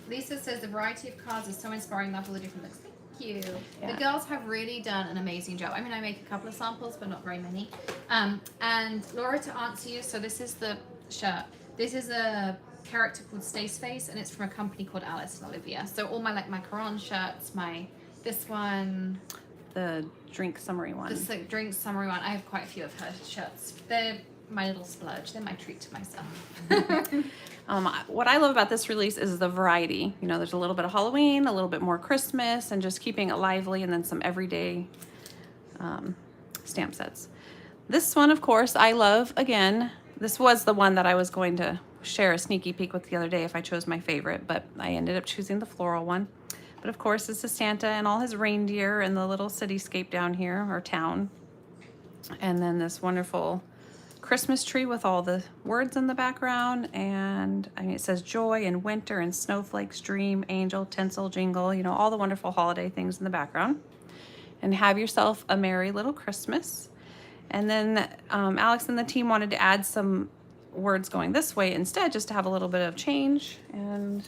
Lisa says the variety of cards is so inspiring. Love all the different looks. Thank you. Yeah. The girls have really done an amazing job. I mean, I make a couple of samples, but not very many. And Laura, to answer you, so this is the shirt. This is a character called Staceface, and it's from a company called Alice and Olivia. So all my macaron shirts, this one, The drink summary one. this drink summary one. I have quite a few of her shirts. They're my little splurge. They're my treat to myself. What I love about this release is the variety. There's a little bit of Halloween, a little bit more Christmas, and just keeping it lively, and then some everyday stamp sets. This one, of course, I love. Again, this was the one that I was going to share a sneaky peek with the other day if I chose my favorite, but I ended up choosing the floral one. But of course, it's a Santa and all his reindeer and the little cityscape down here, or town. And then this wonderful Christmas tree with all the words in the background. And it says joy and winter and snowflakes, dream, angel, tinsel, jingle, all the wonderful holiday things in the background. And have yourself a merry little Christmas. And then Alex and the team wanted to add some words going this way instead, just to have a little bit of change. And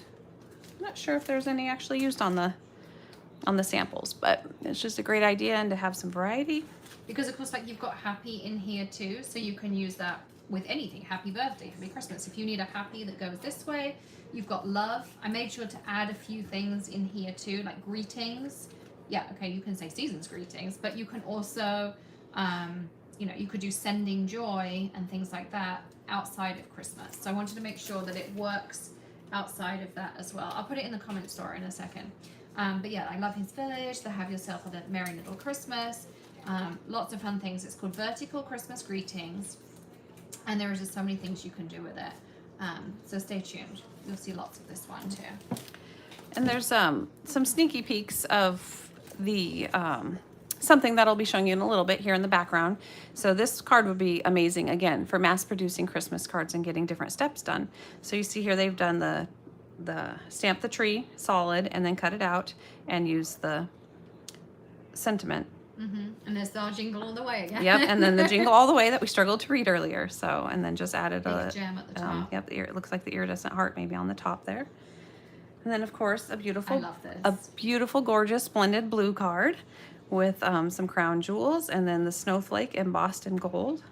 I'm not sure if there's any actually used on the samples, but it's just a great idea, and to have some variety. Because of course, you've got happy in here too, so you can use that with anything. Happy birthday, happy Christmas. If you need a happy that goes this way, you've got love. I made sure to add a few things in here too, like greetings. Yeah, okay, you can say season's greetings, but you can also, you could do sending joy and things like that outside of Christmas. So I wanted to make sure that it works outside of that as well. I'll put it in the comment store in a second. But yeah, I love his village. The have yourself a merry little Christmas. Lots of fun things. It's called Vertical Christmas Greetings, and there are just so many things you can do with it. So stay tuned. You'll see lots of this one too. And there's some sneaky peeks of the something that I'll be showing you in a little bit here in the background. So this card would be amazing, again, for mass producing Christmas cards and getting different steps done. So you see here they've done the stamp the tree solid and then cut it out and use the sentiment. And there's the jingle all the way again. Yep, and then the jingle all the way that we struggled to read earlier. So, and then just added a gem at the top. Yep, the ear, it looks like the iridescent heart maybe on the top there. And then of course a beautiful, I love this. A beautiful, gorgeous blended blue card with some crown jewels, and then the snowflake embossed in gold.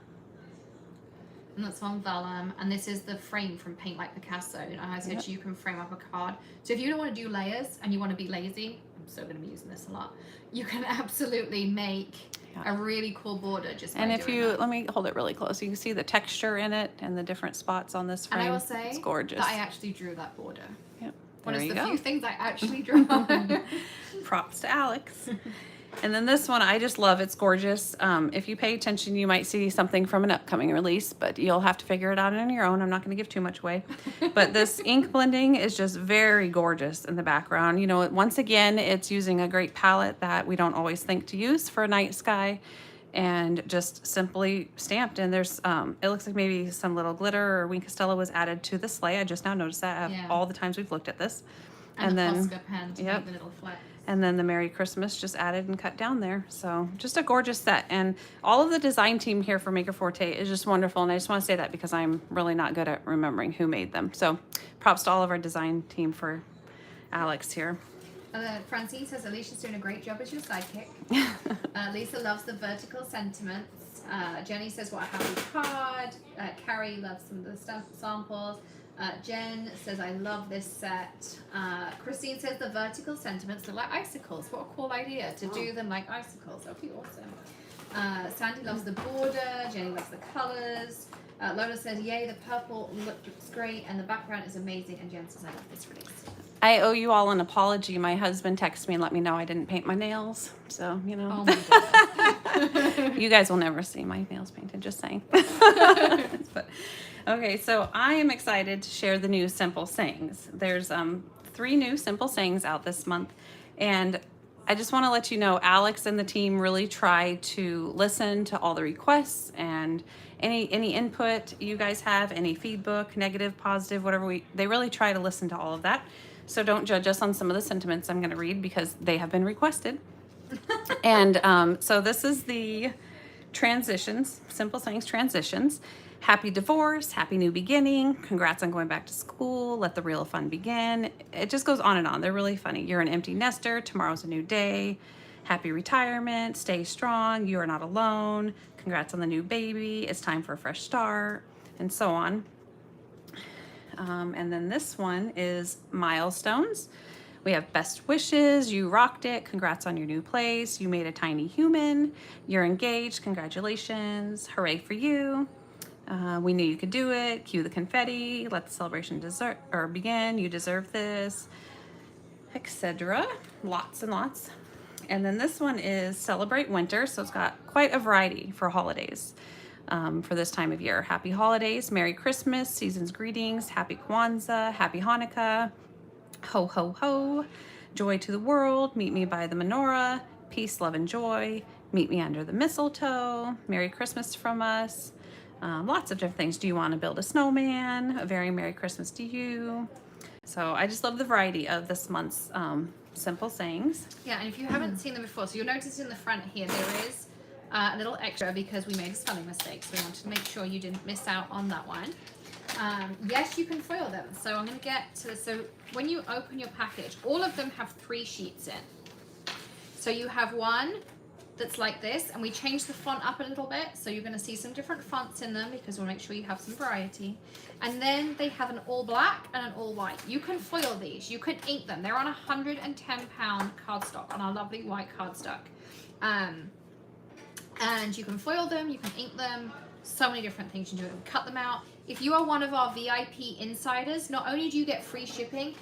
And that's on vellum, and this is the frame from Paint Like Picasso. I said you can frame up a card. So if you don't want to do layers and you want to be lazy, I'm so going to be using this a lot, you can absolutely make a really cool border just by and if doing you that. let me hold it really close, you can see the texture in it and the different spots on this frame. And I will say it's gorgeous. that I actually drew that border. Yep. One There of you the go. few things I actually drew. Props to Alex. And then this one, I just love. It's gorgeous. If you pay attention, you might see something from an upcoming release, but you'll have to figure it out on your own. I'm not going to give too much away. But this ink blending is just very gorgeous in the background. Once again, it's using a great palette that we don't always think to use for a night sky, and just simply stamped. And there's, it looks like maybe some little glitter or wing Castella was added to the sleigh. I just now noticed that all the times we've looked at this. And the then Posca pen to make the little flex. And then the Merry Christmas just added and cut down there. So just a gorgeous set. And all of the design team here for Maker Forte is just wonderful. And I just want to say that because I'm really not good at remembering who made them. So props to all of our design team for Alex here. Francine says Alicia's doing a great job as your sidekick. Lisa loves the vertical sentiments. Jenny says, what a happy card. Carrie loves some of the samples. Jen says, I love this set. Christine says, the vertical sentiments look like icicles. What a cool idea to do them like icicles. That would be awesome. Sandy loves the border. Jenny loves the colors. Lola says, yay, the purple looks great and the background is amazing. And Jen says, I love this release. I owe you all an apology. My husband texted me and let me know I didn't paint my nails. So, you know. Oh my God. You guys will never see my nails painted, just saying. But, okay, so I am excited to share the new Simple Sayings. There's 3 new Simple Sayings out this month. And I just want to let you know, Alex and the team really try to listen to all the requests and any input you guys have, any feedback, negative, positive, whatever they really try to listen to all of that. So don't judge us on some of the sentiments I'm going to read because they have been requested. And so this is the transitions, Simple Sayings transitions. Happy divorce, happy new beginning, congrats on going back to school, let the real fun begin. It just goes on and on. They're really funny. You're an empty nester, tomorrow's a new day. Happy retirement, stay strong, you are not alone. Congrats on the new baby, it's time for a fresh start, and so on. And then this one is milestones. We have best wishes, you rocked it, congrats on your new place, you made a tiny human, you're engaged, congratulations, hooray for you. We knew you could do it, cue the confetti, let the celebration begin, you deserve this, etc. Lots and lots. And then this one is celebrate winter, so it's got quite a variety for holidays. For this time of year. Happy holidays, Merry Christmas, season's greetings, Happy Kwanzaa, Happy Hanukkah, ho ho ho, joy to the world, meet me by the menorah, peace, love, and joy, meet me under the mistletoe, Merry Christmas from us, lots of different things. Do you want to build a snowman? A very Merry Christmas to you. So I just love the variety of this month's Simple Sayings. Yeah, and if you haven't seen them before, so you'll notice in the front here there is a little extra because we made a spelling mistake, so we wanted to make sure you didn't miss out on that one. Yes, you can foil them. So I'm going to get to this. So when you open your package, all of them have 3 sheets in. So you have one that's like this, and we changed the font up a little bit, so you're going to see some different fonts in them because we'll make sure you have some variety. And then they have an all black and an all white. You can foil these, you can ink them. They're on 110-pound cardstock, on our lovely white cardstock. And you can foil them, you can ink them, so many different things you can do. Cut them out. If you are one of our VIP insiders, not only do you get free shipping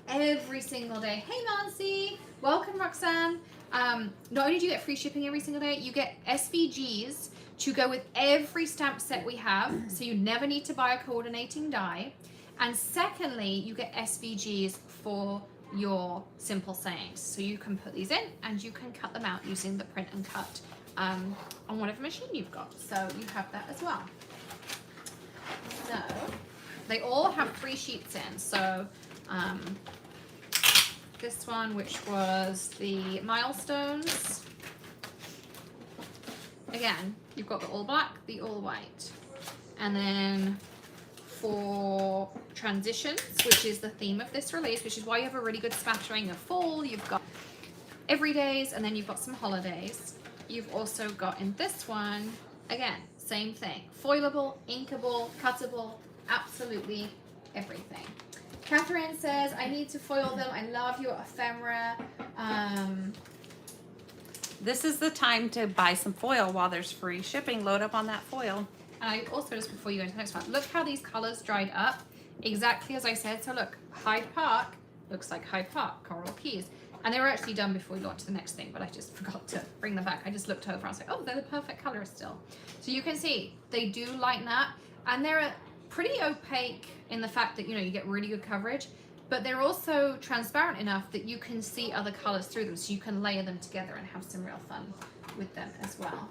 every single day. Hey Nancy, welcome Roxanne. Not only do you get free shipping every single day, you get SVGs to go with every stamp set we have, so you never need to buy a coordinating die. And secondly, you get SVGs for your Simple Sayings. So you can put these in and you can cut them out using the print and cut on whatever machine you've got. So you have that as well. So they all have 3 sheets in. So this one, which was the milestones. Again, you've got the all black, the all white. And then for transitions, which is the theme of this release, which is why you have a really good smattering of fall. You've got everydays, and then you've got some holidays. You've also got in this one, again, same thing. Foilable, inkable, cuttable, absolutely everything. Catherine says, I need to foil them. I love your ephemera. This is the time to buy some foil while there's free shipping. Load up on that foil. And I also, just before you go into the next one, look how these colors dried up. Exactly as I said. So look, Hyde Park looks like Hyde Park, Coral Keys. And they were actually done before we launched the next thing, but I just forgot to bring them back. I just looked over and I was like, oh, they're the perfect colors still. So you can see they do lighten up, and they're pretty opaque in the fact that, you know, you get really good coverage, but they're also transparent enough that you can see other colors through them, so you can layer them together and have some real fun with them as well.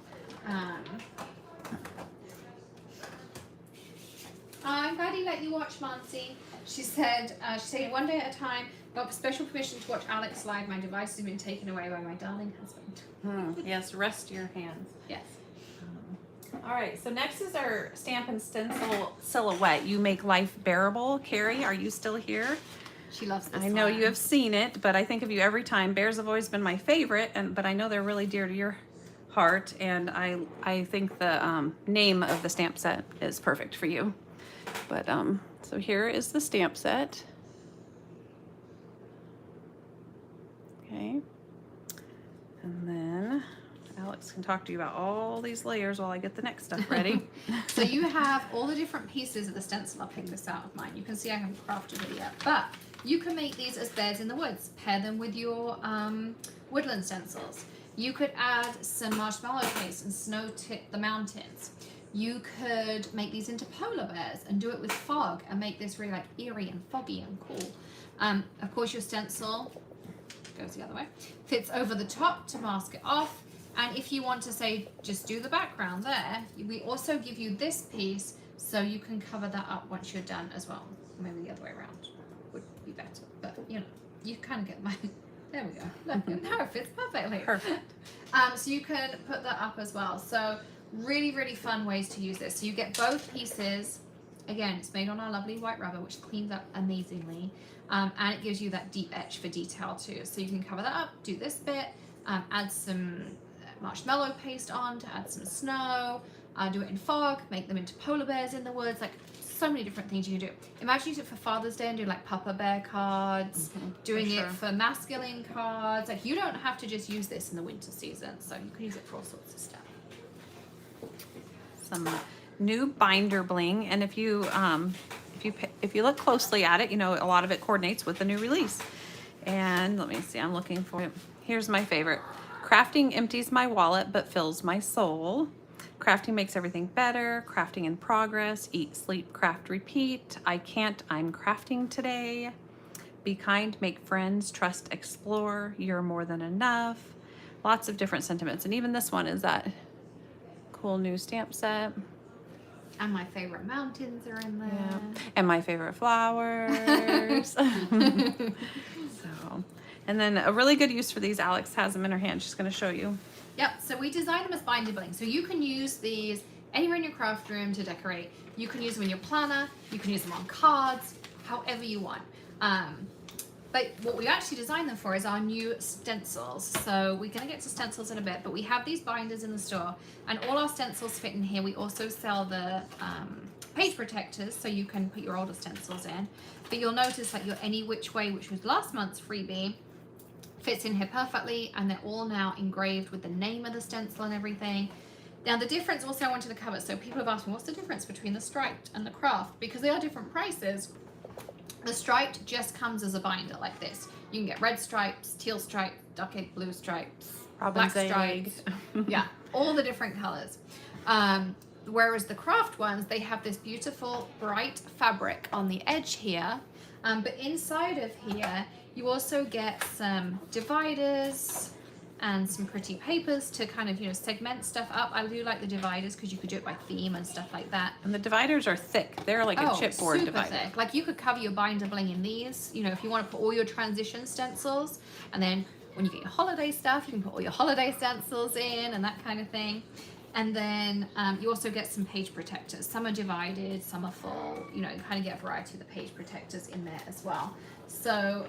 I'm glad he let you watch, Mansi. She said one day at a time, got special permission to watch Alex live. My device has been taken away by my darling husband. Yes, rest your hands. Yes. All right, so next is our Stamp and Stencil silhouette. You make life bearable. Carrie, are you still here? She loves this I know one. you have seen it, but I think of you every time. Bears have always been my favorite, but I know they're really dear to your apart, and I think the name of the stamp set is perfect for you. But so here is the stamp set. Okay, and then Alex can talk to you about all these layers while I get the next stuff ready. So you have all the different pieces of the stencil. I'll pick this out of mine. You can see I haven't crafted it yet, but you can make these as bears in the woods. Pair them with your woodland stencils. You could add some marshmallow paste and snow tip the mountains. You could make these into polar bears and do it with fog and make this really like eerie and foggy and cool. Of course, your stencil goes the other way, fits over the top to mask it off. And if you want to say, just do the background there, we also give you this piece so you can cover that up once you're done as well. Maybe the other way around would be better, but you know, you kind of get my, there we go. Look, now it fits perfectly. Perfect. So you can put that up as well. So really, really fun ways to use this. So you get both pieces. Again, it's made on our lovely white rubber, which cleans up amazingly. And it gives you that deep etch for detail too. So you can cover that up, do this bit, add some marshmallow paste on to add some snow, do it in fog, make them into polar bears in the woods, like so many different things you can do. Imagine using it for Father's Day and do like Papa Bear cards, doing it for masculine cards. Like you don't have to just use this in the winter season, so you can use it for all sorts of stuff. Some new binder bling, and if you look closely at it, you know a lot of it coordinates with the new release. And let me see, I'm looking for it. Here's my favorite. Crafting empties my wallet but fills my soul. Crafting makes everything better. Crafting in progress. Eat, sleep, craft, repeat. I can't, I'm crafting today. Be kind, make friends, trust, explore. You're more than enough. Lots of different sentiments. And even this one is that cool new stamp set. And my favorite mountains are in there. Yeah. And my favorite flowers. So, and then a really good use for these, Alex has them in her hand. She's going to show you. Yep, so we designed them as binder bling. So you can use these anywhere in your craft room to decorate. You can use them in your planner. You can use them on cards, however you want. But what we actually designed them for is our new stencils. So we're going to get to stencils in a bit, but we have these binders in the store, and all our stencils fit in here. We also sell the page protectors, so you can put your older stencils in. But you'll notice that your Any Which Way, which was last month's freebie, fits in here perfectly, and they're all now engraved with the name of the stencil and everything. Now the difference also I wanted to cover, so people have asked me, what's the difference between the striped and the craft? Because they are different prices. The striped just comes as a binder like this. You can get red stripes, teal stripes, duck egg blue stripes, Robin's black stripes. Yeah, all the different colors. Whereas the craft ones, they have this beautiful bright fabric on the edge here. But inside of here, you also get some dividers and some pretty papers to kind of, you know, segment stuff up. I do like the dividers because you could do it by theme and stuff like that. And the dividers are thick. They're like a chipboard divider. Thick. Like you could cover your binder bling in these, you know, if you want to put all your transition stencils, and then when you get your holiday stuff, you can put all your holiday stencils in and that kind of thing. And then you also get some page protectors. Some are divided, some are full. You know, you kind of get a variety of the page protectors in there as well. So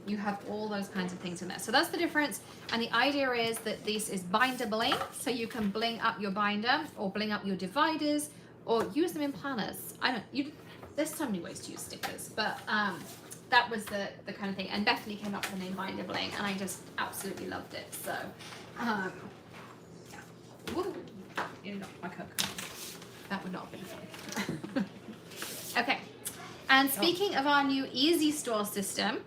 you have all those kinds of things in there. So that's the difference. And the idea is that this is binder bling. So you can bling up your binder or bling up your dividers or use them in planners. There's so many ways to use stickers, but that was the kind of thing. And Bethany came up with the name binder bling, and I just absolutely loved it. So yeah. Woo. You knocked my cocoa. That would not have been fun. Okay. And speaking of our new Easy Store system,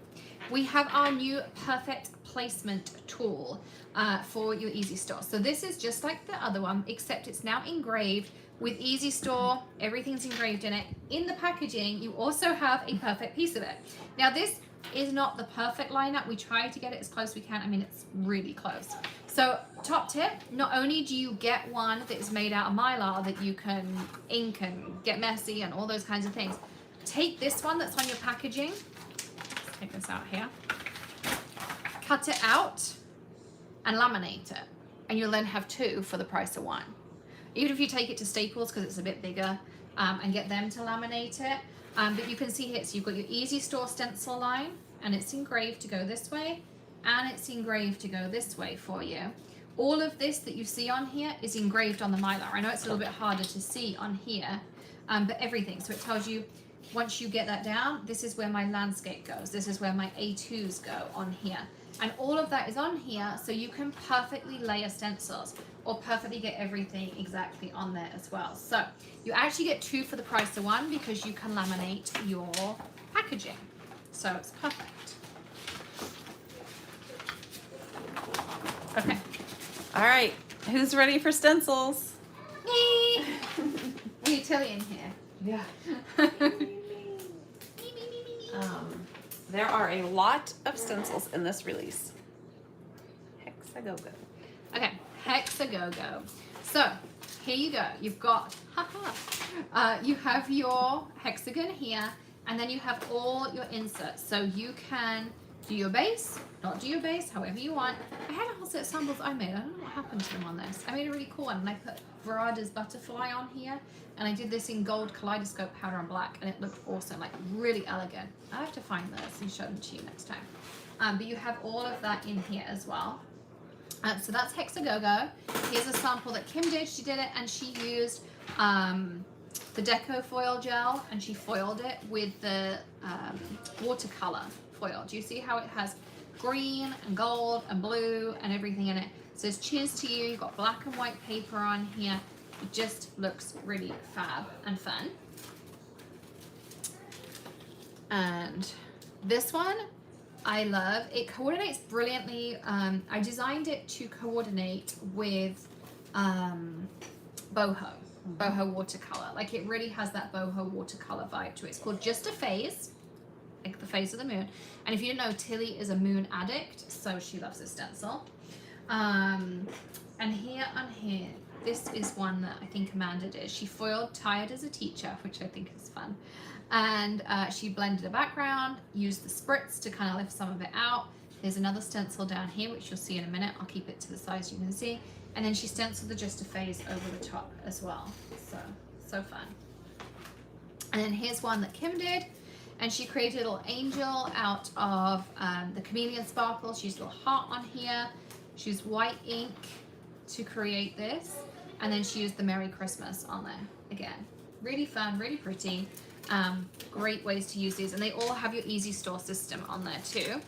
we have our new perfect placement tool for your Easy Store. So this is just like the other one, except it's now engraved with Easy Store. Everything's engraved in it. In the packaging, you also have a perfect piece of it. Now this is not the perfect lineup. We try to get it as close as we can. I mean, it's really close. So top tip, not only do you get one that is made out of Mylar that you can ink and get messy and all those kinds of things, take this one that's on your packaging. Let's take this out here. Cut it out and laminate it. And you'll then have two for the price of one. Even if you take it to Staples because it's a bit bigger and get them to laminate it. But you can see here, so you've got your Easy Store stencil line, and it's engraved to go this way, and it's engraved to go this way for you. All of this that you see on here is engraved on the Mylar. I know it's a little bit harder to see on here, but everything. So it tells you, once you get that down, this is where my landscape goes. This is where my A2s go on here. And all of that is on here, so you can perfectly layer stencils or perfectly get everything exactly on there as well. So you actually get 2 for the price of 1 because you can laminate your packaging. So it's perfect. Okay. All right, who's ready for stencils? Me. We Tilly in here. Yeah. There are a lot of stencils in this release. Hexagogo. Okay, Hexagogo. So here you go. You've got, you have your hexagon here, and then you have all your inserts. So you can do your base, not do your base, however you want. I had a whole set of samples I made. I don't know what happened to them on this. I made a really cool one, and I put Verada's butterfly on here, and I did this in gold kaleidoscope powder and black, and it looked awesome, like really elegant. I have to find this and show them to you next time. But you have all of that in here as well. So that's Hexagogo. Here's a sample that Kim did. She did it, and she used the deco foil gel, and she foiled it with the watercolor foil. Do you see how it has green and gold and blue and everything in it? It says cheers to you. You've got black and white paper on here. It just looks really fab and fun. And this one I love. It coordinates brilliantly. I designed it to coordinate with Boho watercolor. Like, it really has that Boho watercolor vibe to it. It's called Just a Phase, like the phase of the moon. And if you didn't know, Tilly is a moon addict, so she loves this stencil. And here on here, this is one that I think Amanda did. She foiled Tired as a Teacher, which I think is fun. And she blended a background, used the spritz to kind of lift some of it out. There's another stencil down here, which you'll see in a minute. I'll keep it to the size you can see. And then she stenciled the Just a Phase over the top as well. So fun. And then here's one that Kim did. And she created a little angel out of the chameleon sparkle. She used a little heart on here. She used white ink to create this. And then she used the Merry Christmas on there. Again, really fun, really pretty. Great ways to use these. And they all have your easy store system on there too.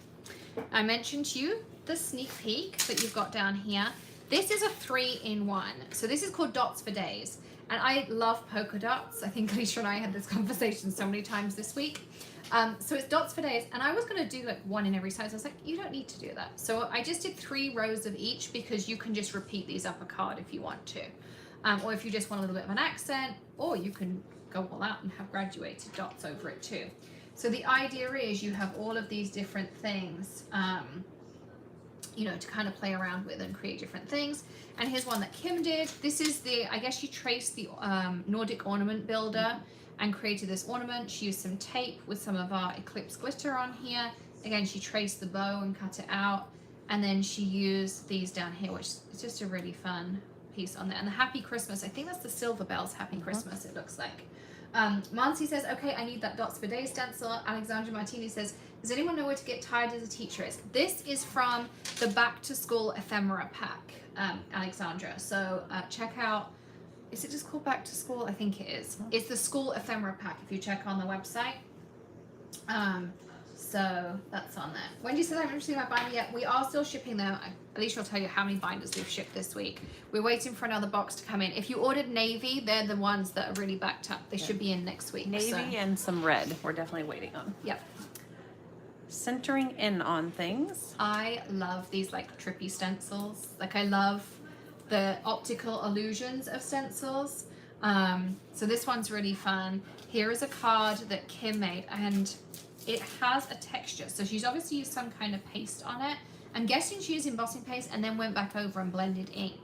I mentioned to you the sneak peek that you've got down here. This is a 3-in-1. So this is called Dots for Days. And I love polka dots. I think Alicia and I had this conversation so many times this week. So it's Dots for Days. And I was going to do like one in every size. I was like, you don't need to do that. So I just did 3 rows of each, because you can just repeat these up a card if you want to. Or if you just want a little bit of an accent, or you can go all out and have graduated dots over it too. So the idea is you have all of these different things, you know, to kind of play around with and create different things. And here's one that Kim did. This is the, I guess she traced the Nordic ornament builder and created this ornament. She used some tape with some of our Eclipse glitter on here. Again, she traced the bow and cut it out. And then she used these down here, which is just a really fun piece on there. And the Happy Christmas, I think that's the Silver Bells Happy Christmas, it looks like. Mansi says, okay, I need that Dots for Days stencil. Alexandra Martini says, does anyone know where to get Tired as a Teacher is? This is from the Back to School ephemera pack, Alexandra. So check out, is it just called Back to School? I think it is. It's the school ephemera pack if you check on the website. So that's on there. Wendy says, I haven't received my binder yet. We are still shipping them. Alicia will tell you how many binders we've shipped this week. We're waiting for another box to come in. If you ordered navy, they're the ones that are really backed up. They should be in next week. Navy and some red we're definitely waiting on. Yep. Centering in on things. I love these like trippy stencils. Like, I love the optical illusions of stencils. So this one's really fun. Here is a card that Kim made, and it has a texture. So she's obviously used some kind of paste on it. I'm guessing she used embossing paste and then went back over and blended ink.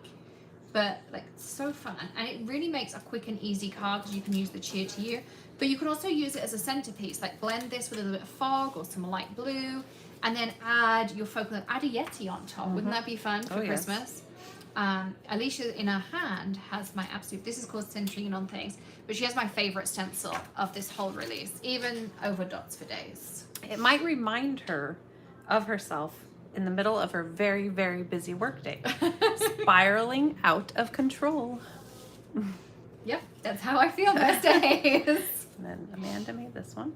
But like, so fun. And it really makes a quick and easy card because you can use the cheer to you. But you can also use it as a centerpiece. Like, blend this with a little bit of fog or some light blue, and then add your focal, add a Yeti on top. Wouldn't that be fun for Christmas? Yes. Alicia in her hand has my absolute, this is called Centering on Things, but she has my favorite stencil of this whole release, even over Dots for Days. It might remind her of herself in the middle of her very, very busy workday. Spiraling out of control. Yep, that's how I feel most days. And then Amanda made this one.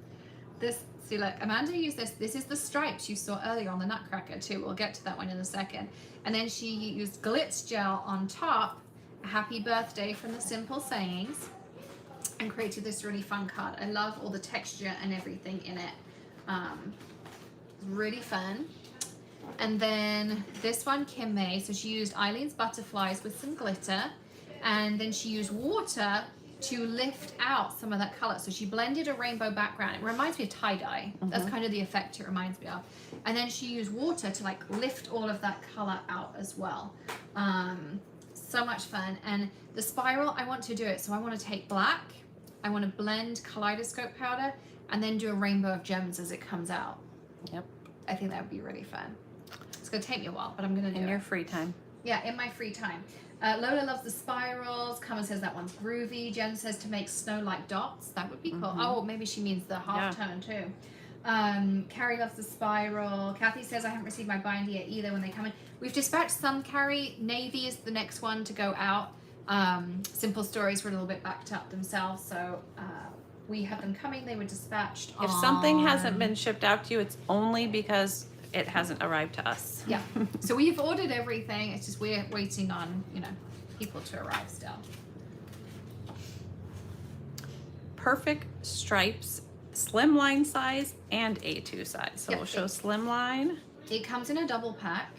This, see, look, Amanda used this. This is the stripes you saw earlier on the Nutcracker too. We'll get to that one in a second. And then she used glitz gel on top, a happy birthday from the Simple Sayings, and created this really fun card. I love all the texture and everything in it. Really fun. And then this one Kim made, so she used Eileen's butterflies with some glitter, and then she used water to lift out some of that color. So she blended a rainbow background. It reminds me of tie-dye. That's kind of the effect it reminds me of. And then she used water to like lift all of that color out as well. So much fun. And the spiral, I want to do it. So I want to take black, I want to blend kaleidoscope powder, and then do a rainbow of gems as it comes out. Yep. I think that would be really fun. It's going to take me a while, but I'm going to do it. In your free time. Yeah, in my free time. Lola loves the spirals. Carmen says that one's groovy. Jen says to make snow-like dots. That would be cool. Oh, maybe she means the half tone too. Carrie loves the spiral. Kathy says I haven't received my binder yet either when they come in. We've dispatched some, Carrie. Navy is the next one to go out. Simple Stories were a little bit backed up themselves, so we have them coming. They were dispatched. If something hasn't been shipped out to you, it's only because it hasn't arrived to us. Yeah. So we've ordered everything. It's just we're waiting on, you know, people to arrive still. Perfect stripes, slimline size and A2 size. So we'll show slimline. It comes in a double pack.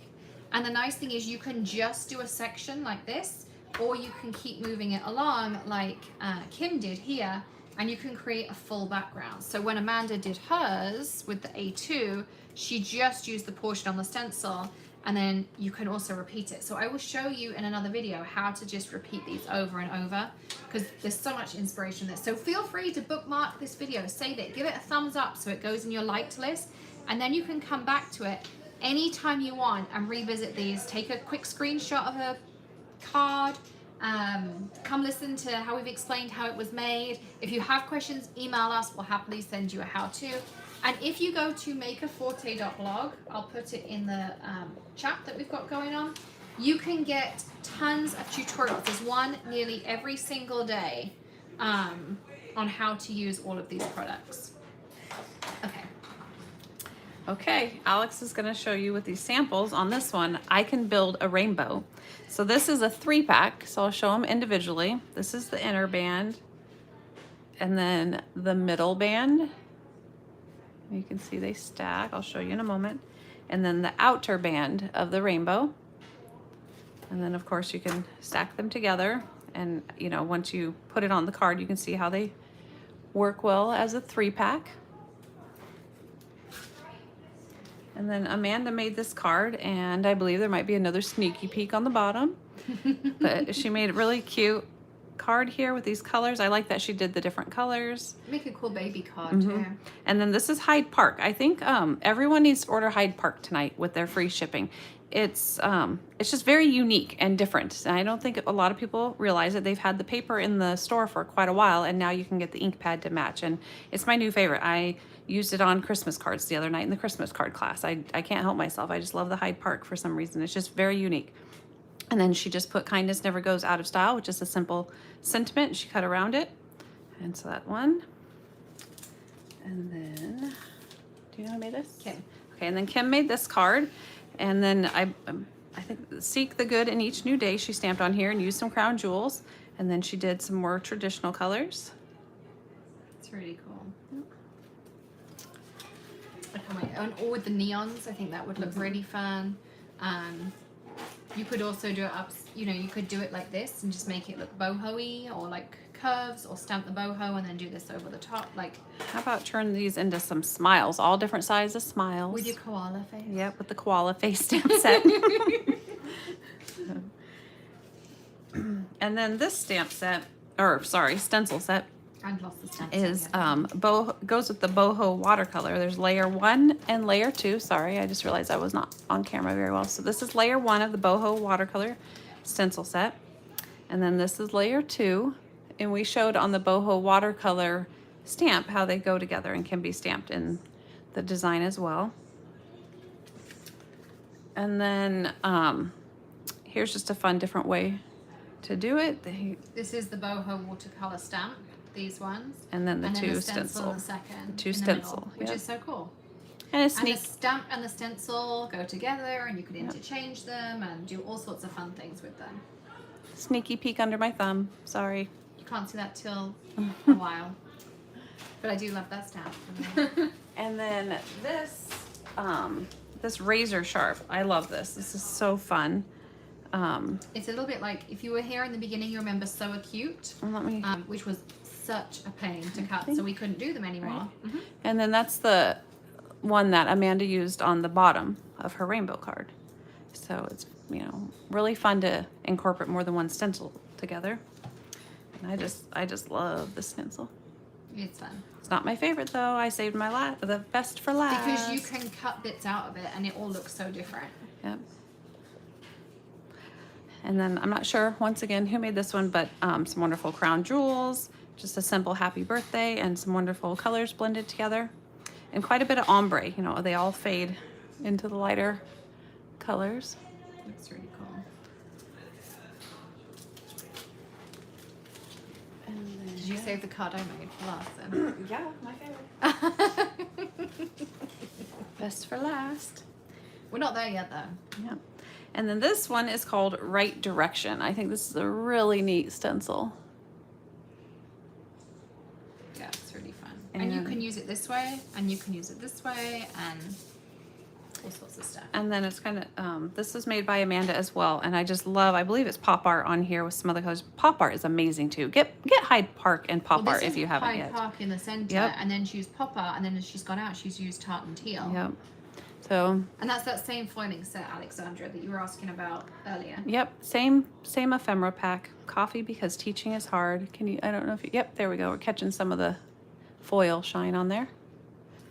And the nice thing is you can just do a section like this, or you can keep moving it along like Kim did here, and you can create a full background. So when Amanda did hers with the A2, she just used the portion on the stencil, and then you can also repeat it. So I will show you in another video how to just repeat these over and over, because there's so much inspiration there. So feel free to bookmark this video, save it, give it a thumbs up so it goes in your liked list, and then you can come back to it anytime you want and revisit these. Take a quick screenshot of a card, come listen to how we've explained how it was made. If you have questions, email us. We'll happily send you a how-to. And if you go to makerforte.blog, I'll put it in the chat that we've got going on, you can get tons of tutorials. There's one nearly every single day on how to use all of these products. Okay. Okay, Alex is going to show you with these samples. On this one, I can build a rainbow. So this is a 3-pack, so I'll show them individually. This is the inner band, and then the middle band. You can see they stack. I'll show you in a moment. And then the outer band of the rainbow. And then of course you can stack them together. And you know, once you put it on the card, you can see how they work well as a 3-pack. And then Amanda made this card, and I believe there might be another sneaky peek on the bottom. But she made a really cute card here with these colors. I like that she did the different colors. Make a cool baby card too. And then this is Hyde Park. I think everyone needs to order Hyde Park tonight with their free shipping. It's just very unique and different. And I don't think a lot of people realize it. They've had the paper in the store for quite a while, and now you can get the ink pad to match. And it's my new favorite. I used it on Christmas cards the other night in the Christmas card class. I can't help myself. I just love the Hyde Park for some reason. It's just very unique. And then she just put kindness never goes out of style, which is a simple sentiment. She cut around it. And so that one. And then, do you know who made this? Kim. Okay, and then Kim made this card. And then I think seek the good in each new day she stamped on here and used some crown jewels. And then she did some more traditional colors. It's really cool. And all with the neons, I think that would look really fun. You could also do it up, you know, you could do it like this and just make it look boho-y, or like curves, or stamp the boho and then do this over the top. Like, how about turn these into some smiles, all different sizes smiles. With your koala face. Yep, with the koala face stamp set. And then this stamp set, or sorry, stencil set, I've lost the stamp is goes with the Boho watercolor. There's layer 1 and layer 2. Sorry, I just realized I was not on camera very well. So this is layer 1 of the Boho watercolor stencil set, and then this is layer 2. And we showed on the Boho watercolor stamp how they go together and can be stamped in the design as well. And then here's just a fun different way to do it. This is the Boho watercolor stamp, these ones. And then the two stencil. stencil. The second. Two in the stencil, middle, which yep. is so cool. And a And sneak. the stamp and the stencil go together, and you can interchange them and do all sorts of fun things with them. Sneaky peek under my thumb. Sorry. You can't see that till a while. But I do love that stamp. And then this, this razor sharp. I love this. This is so fun. It's a little bit like, if you were here in the beginning, you remember So Acute, Let me. which was such a pain to cut, so we couldn't do them anymore. Right. And then that's the one that Amanda used on the bottom of her rainbow card. So it's, you know, really fun to incorporate more than one stencil together. And I just love the stencil. It's fun. It's not my favorite though. I saved my the best for last. Because you can cut bits out of it and it all looks so different. Yep. And then I'm not sure, once again, who made this one, but some wonderful crown jewels, just a simple happy birthday, and some wonderful colors blended together. And quite a bit of ombre, you know, they all fade into the lighter colors. That's really cool. Did you save the card I made for last then? Yeah, my favorite. Best for last. We're not there yet though. Yeah. And then this one is called Right Direction. I think this is a really neat stencil. Yeah, it's really fun. And you can use it this way, and you can use it this way, and all sorts of stuff. And then it's kind of, this was made by Amanda as well. And I just love, I believe it's pop art on here with some other colors. Pop art is amazing too. Get Hyde Park and pop art if you haven't yet. Hyde Park in the center, and then she used pop art, and then as she's gone out, she's used tartan teal. Yep. So. And that's that same foiling set, Alexandra, that you were asking about earlier. Yep, same ephemera pack. Coffee because teaching is hard. Can you? I don't know if you. Yep, there we go. We're catching some of the foil shine on there.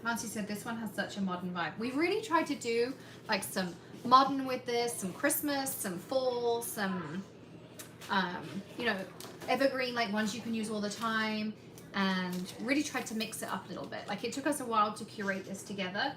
Nancy said this one has such a modern vibe. We really tried to do like some modern with this, some Christmas, some fall, some you know, evergreen, like ones you can use all the time, and really tried to mix it up a little bit. Like it took us a while to curate this together,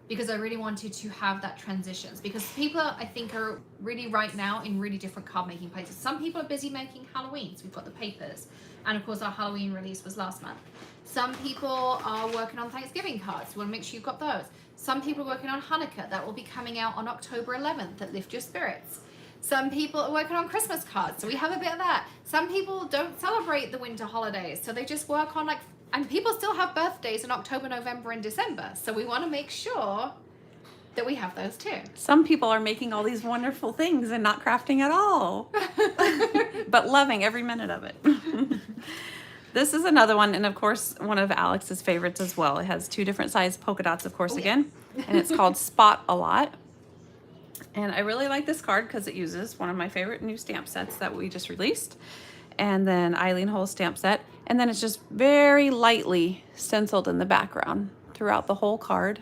because I really wanted to have that transitions, because people I think are really right now in really different card making places. Some people are busy making Halloweens. We've got the papers, and of course our Halloween release was last month. Some people are working on Thanksgiving cards. You want to make sure you've got those. Some people are working on Hanukkah. That will be coming out on October 11th at Lift Your Spirits. Some people are working on Christmas cards, so we have a bit of that. Some people don't celebrate the winter holidays, so they just work on and people still have birthdays in October, November, and December. So we want to make sure that we have those too. Some people are making all these wonderful things and not crafting at all, but loving every minute of it. This is another one, and of course, one of Alex's favorites as well. It has two different size polka dots, of course, again, and it's called Spot a Lot. And I really like this card because it uses one of my favorite new stamp sets that we just released, and then Eileen whole stamp set, and then it's just very lightly stenciled in the background throughout the whole card,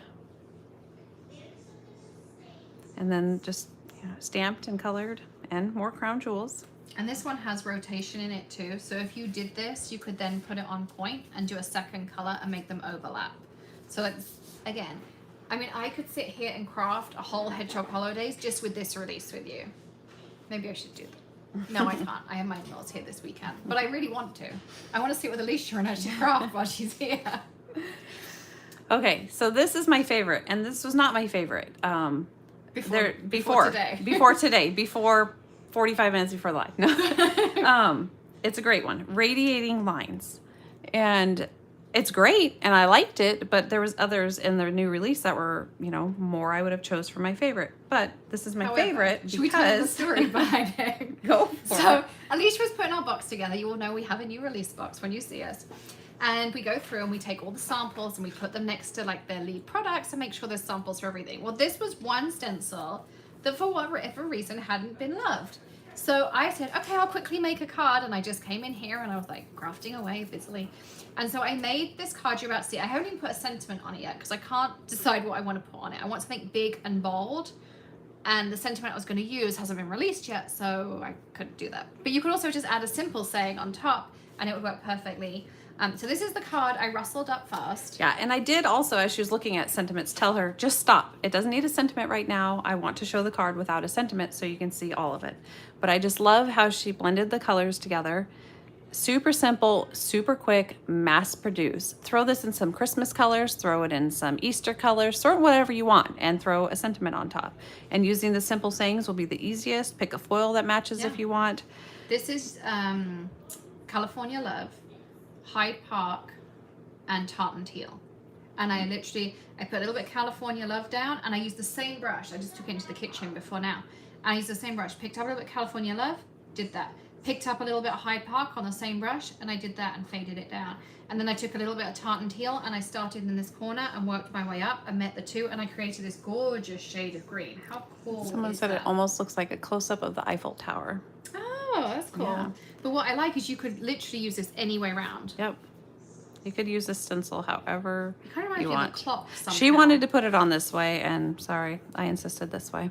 and then just, you know, stamped and colored, and more crown jewels. And this one has rotation in it too. So if you did this, you could then put it on point and do a second color and make them overlap. So it's, again, I mean, I could sit here and craft a whole Hedgehog holidays just with this release with you. Maybe I should do that. No, I can't. I have my in-laws here this weekend, but I really want to. I want to sit with Alicia and actually craft while she's here. Okay, so this is my favorite, and this was not my favorite. Before today. Before 45 minutes before live. No. It's a great one. Radiating Lines. And it's great, and I liked it, but there was others in the new release that were, you know, more I would have chose for my favorite. But this is my favorite because... Should we tell the story behind it? Go for it. So, Alicia was putting our box together. You all know we have a new release box when you see us. And we go through and we take all the samples and we put them next to like their lead products and make sure there's samples for everything. Well, this was one stencil that for whatever reason hadn't been loved. So I said, okay, I'll quickly make a card. And I just came in here and I was like crafting away busily. And so I made this card you're about to see. I haven't even put a sentiment on it yet because I can't decide what I want to put on it. I want something big and bold. And the sentiment I was going to use hasn't been released yet, so I couldn't do that. But you could also just add a simple saying on top and it would work perfectly. So this is the card I rustled up first. Yeah, and I did also, as she was looking at sentiments, tell her, just stop. It doesn't need a sentiment right now. I want to show the card without a sentiment so you can see all of it. But I just love how she blended the colors together. Super simple, super quick, mass produce. Throw this in some Christmas colors, throw it in some Easter colors, sort whatever you want, and throw a sentiment on top. And using the simple sayings will be the easiest. Pick a foil that matches if you want. This is California Love, Hyde Park, and Tartan Teal. And I put a little bit of California Love down, and I used the same brush. I just took it into the kitchen before now. And I used the same brush, picked up a little bit of California Love, did that. Picked up a little bit of Hyde Park on the same brush, and I did that and faded it down. And then I took a little bit of Tartan Teal, and I started in this corner and worked my way up and met the two, and I created this gorgeous shade of green. How cool Someone said it almost looks like a close-up of the Eiffel Tower. Oh, that's cool. Yeah. But what I like is you could literally use this any way around. Yep. You could use a stencil however you kind of reminds me of a clock somehow. She wanted to put it on this way, and sorry, I insisted this way.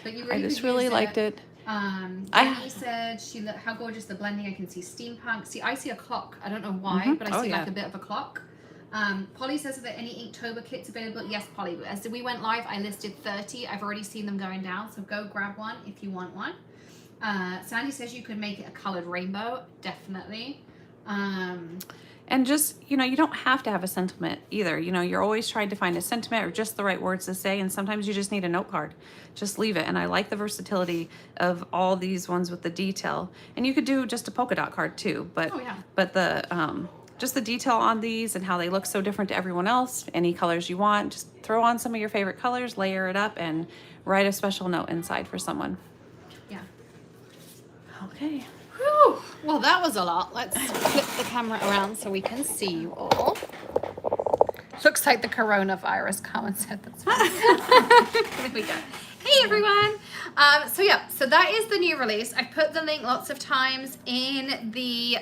But you really I just really liked it. Jenny said how gorgeous the blending. I can see steampunk. See, I see a clock. I don't know why, but I see like a bit of a clock. Polly says, are there any Inktober kits available? Yes, Polly. As we went live, I listed 30. I've already seen them going down, so go grab one if you want one. Sandy says you could make it a colored rainbow. Definitely. And just, you don't have to have a sentiment either. You're always trying to find a sentiment or just the right words to say, and sometimes you just need a note card. Just leave it. And I like the versatility of all these ones with the detail. And you could do just a polka dot card too, but the just the detail on these and how they look so different to everyone else, any colors you want, just throw on some of your favorite colors, layer it up, and write a special note inside for someone. Yeah. Okay. Whew. Well, that was a lot. Let's flip the camera around so we can see you all. Looks like the coronavirus comment said that's fine. There we go. Hey, everyone. So that is the new release. I've put the link lots of times in the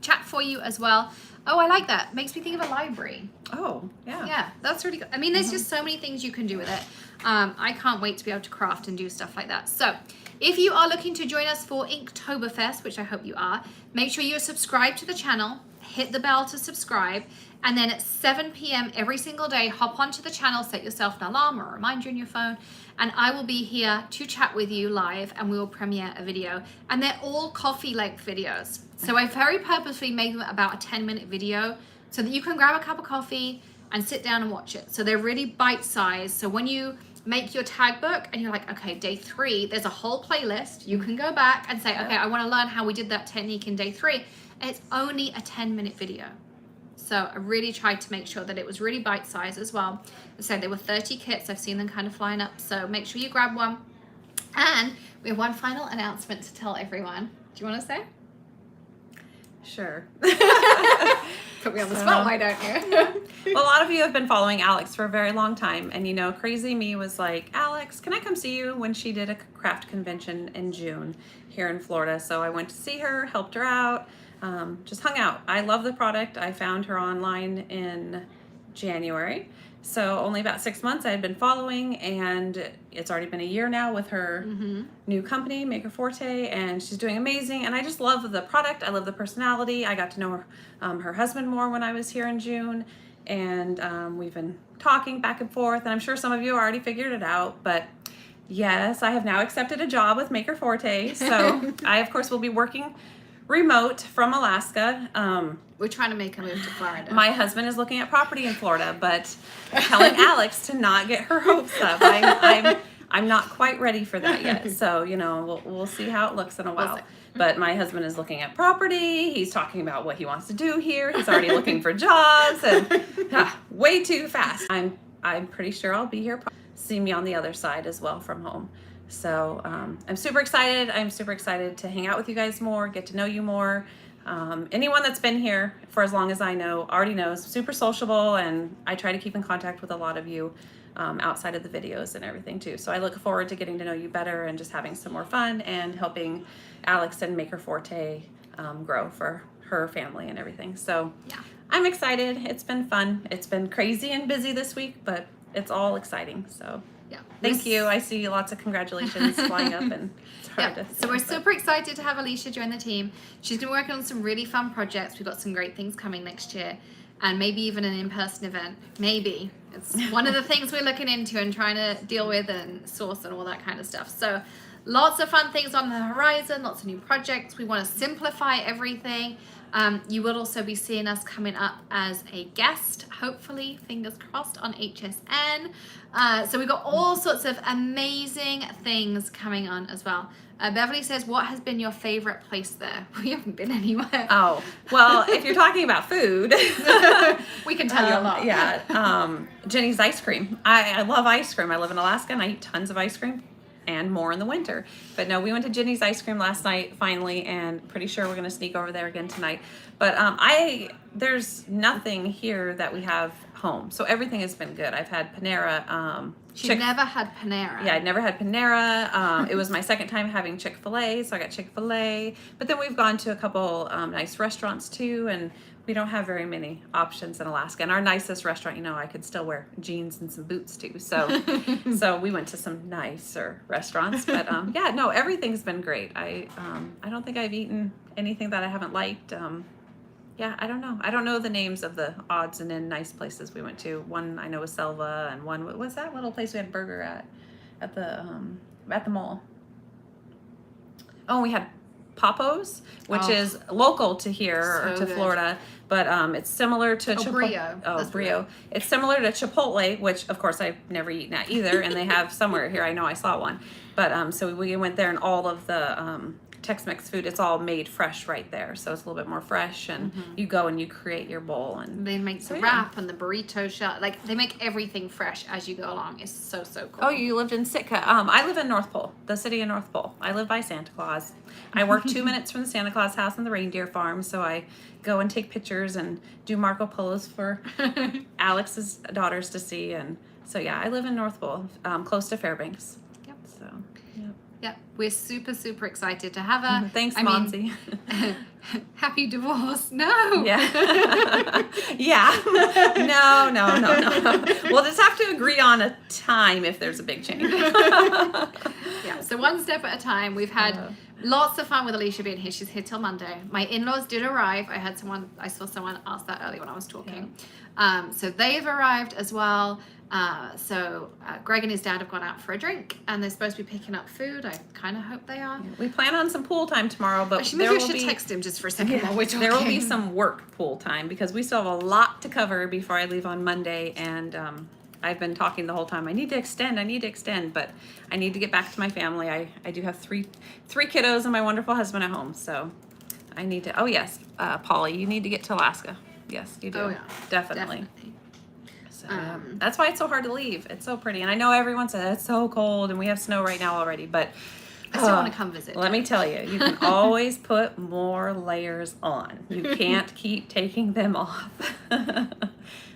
chat for you as well. Oh, I like that. Makes me think of a library. Oh, yeah. Yeah, that's really good. I mean, there's just so many things you can do with it. I can't wait to be able to craft and do stuff like that. So if you are looking to join us for Inktoberfest, which I hope you are, make sure you're subscribed to the channel, hit the bell to subscribe, and then at 7 p.m. every single day, hop onto the channel, set yourself an alarm or a reminder on your phone, and I will be here to chat with you live, and we will premiere a video. And they're all coffee length videos. So I very purposefully made them about a 10-minute video so that you can grab a cup of coffee and sit down and watch it. So they're really bite-sized. So when you make your tag book and you're like, okay, day 3, there's a whole playlist. You can go back and say, okay, I want to learn how we did that technique in day 3. And it's only a 10-minute video. So I really tried to make sure that it was really bite-sized as well. So there were 30 kits. I've seen them kind of flying up. So make sure you grab one. And we have one final announcement to tell everyone. Do you want to say? Sure. Put me on the spot, why don't you? Well, a lot of you have been following Alex for a very long time, and Crazy Me was like, Alex, can I come see you, when she did a craft convention in June here in Florida. So I went to see her, helped her out, just hung out. I love the product. I found her online in January. So only about 6 months I had been following, and it's already been a year now with her new company, Maker Forte, and she's doing amazing. And I just love the product. I love the personality. I got to know her husband more when I was here in June, and we've been talking back and forth, and I'm sure some of you already figured it out, but yes, I have now accepted a job with Maker Forte. So I, of course, will be working remote from Alaska. We're trying to make a move to Florida. My husband is looking at property in Florida, but telling Alex to not get her hopes up. I'm not quite ready for that yet. So, we'll see how it looks in a while. But my husband is looking at property. He's talking about what he wants to do here. He's already looking for jobs, and way too fast. I'm pretty sure I'll be here. See me on the other side as well from home. So I'm super excited. I'm super excited to hang out with you guys more, get to know you more. Anyone that's been here for as long as I know already knows, super sociable, and I try to keep in contact with a lot of you outside of the videos and everything too. So I look forward to getting to know you better and just having some more fun and helping Alex and Maker Forte grow for her family and everything. So yeah, I'm excited. It's been fun. It's been crazy and busy this week, but it's all exciting. So yeah, thank you. I see lots of congratulations flying up, and it's hard to so we're super excited to have Alicia join the team. She's been working on some really fun projects. We've got some great things coming next year, and maybe even an in-person event. Maybe. It's one of the things we're looking into and trying to deal with and source and all that kind of stuff. So lots of fun things on the horizon, lots of new projects. We want to simplify everything. You will also be seeing us coming up as a guest, hopefully, fingers crossed, on HSN. So we've got all sorts of amazing things coming on as well. Beverly says, what has been your favorite place there? We haven't been anywhere. Oh, well, if you're talking about food, we can tell you a lot. Yeah, Jenny's ice cream. I love ice cream. I live in Alaska and I eat tons of ice cream and more in the winter. But no, we went to Jenny's ice cream last night finally, and pretty sure we're gonna sneak over there again tonight. But there's nothing here that we have home, so everything has been good. I've had Panera. She never had Panera. Yeah, I'd never had Panera. It was my second time having Chick-fil-A, so I got Chick-fil-A. But then we've gone to a couple nice restaurants too, and we don't have very many options in Alaska. And our nicest restaurant, you know, I could still wear jeans and some boots too. So, so we went to some nicer restaurants. But yeah, no, everything's been great. I don't think I've eaten anything that I haven't liked. Yeah, I don't know. I don't know the names of the odds and end nice places we went to. One I know was Selva, and one, what was that little place we had a burger at the mall? Oh, we had Papo's, which is local to here, or to Florida, but it's similar to Brio. Brio. It's similar to Chipotle, which of course I've never eaten at either, and they have somewhere here. I know I saw one, but so we went there, and all of the Tex-Mex food, it's all made fresh right there, so it's a little bit more fresh, and you go and you create your bowl, and they make the wrap and the burrito shell. Like, they make everything fresh as you go along. It's so cool. Oh, you lived in Sitka. I live in North Pole, the city of North Pole. I live by Santa Claus. I work 2 minutes from the Santa Claus house and the reindeer farm, so I go and take pictures and do Marco Polos for Alex's daughters to see, and so yeah, I live in North Pole, close to Fairbanks. Yep. So yeah, we're super excited to have her. Thanks, Monty. Happy divorce. No. Yeah. Yeah. No. We'll just have to agree on a time if there's a big change. Yeah, so one step at a time. We've had lots of fun with Alicia being here. She's here till Monday. My in-laws did arrive. I saw someone ask that earlier when I was talking. Yeah. So they've arrived as well. Greg and his dad have gone out for a drink, and they're supposed to be picking up food. I kind of hope they are. We plan on some pool time tomorrow, but actually, maybe we should text him just for a second while we're talking. There will be some work pool time because we still have a lot to cover before I leave on Monday, and I've been talking the whole time. I need to extend, but I need to get back to my family. I do have three kiddos and my wonderful husband at home, so I need to. Oh yes, Polly, you need to get to Alaska. Yes, you do. Oh yeah, definitely. So, that's why it's so hard to leave. It's so pretty, and I know everyone says it's so cold, and we have snow right now already, but I still want to come visit. Let me tell you, you can always put more layers on. You can't keep taking them off.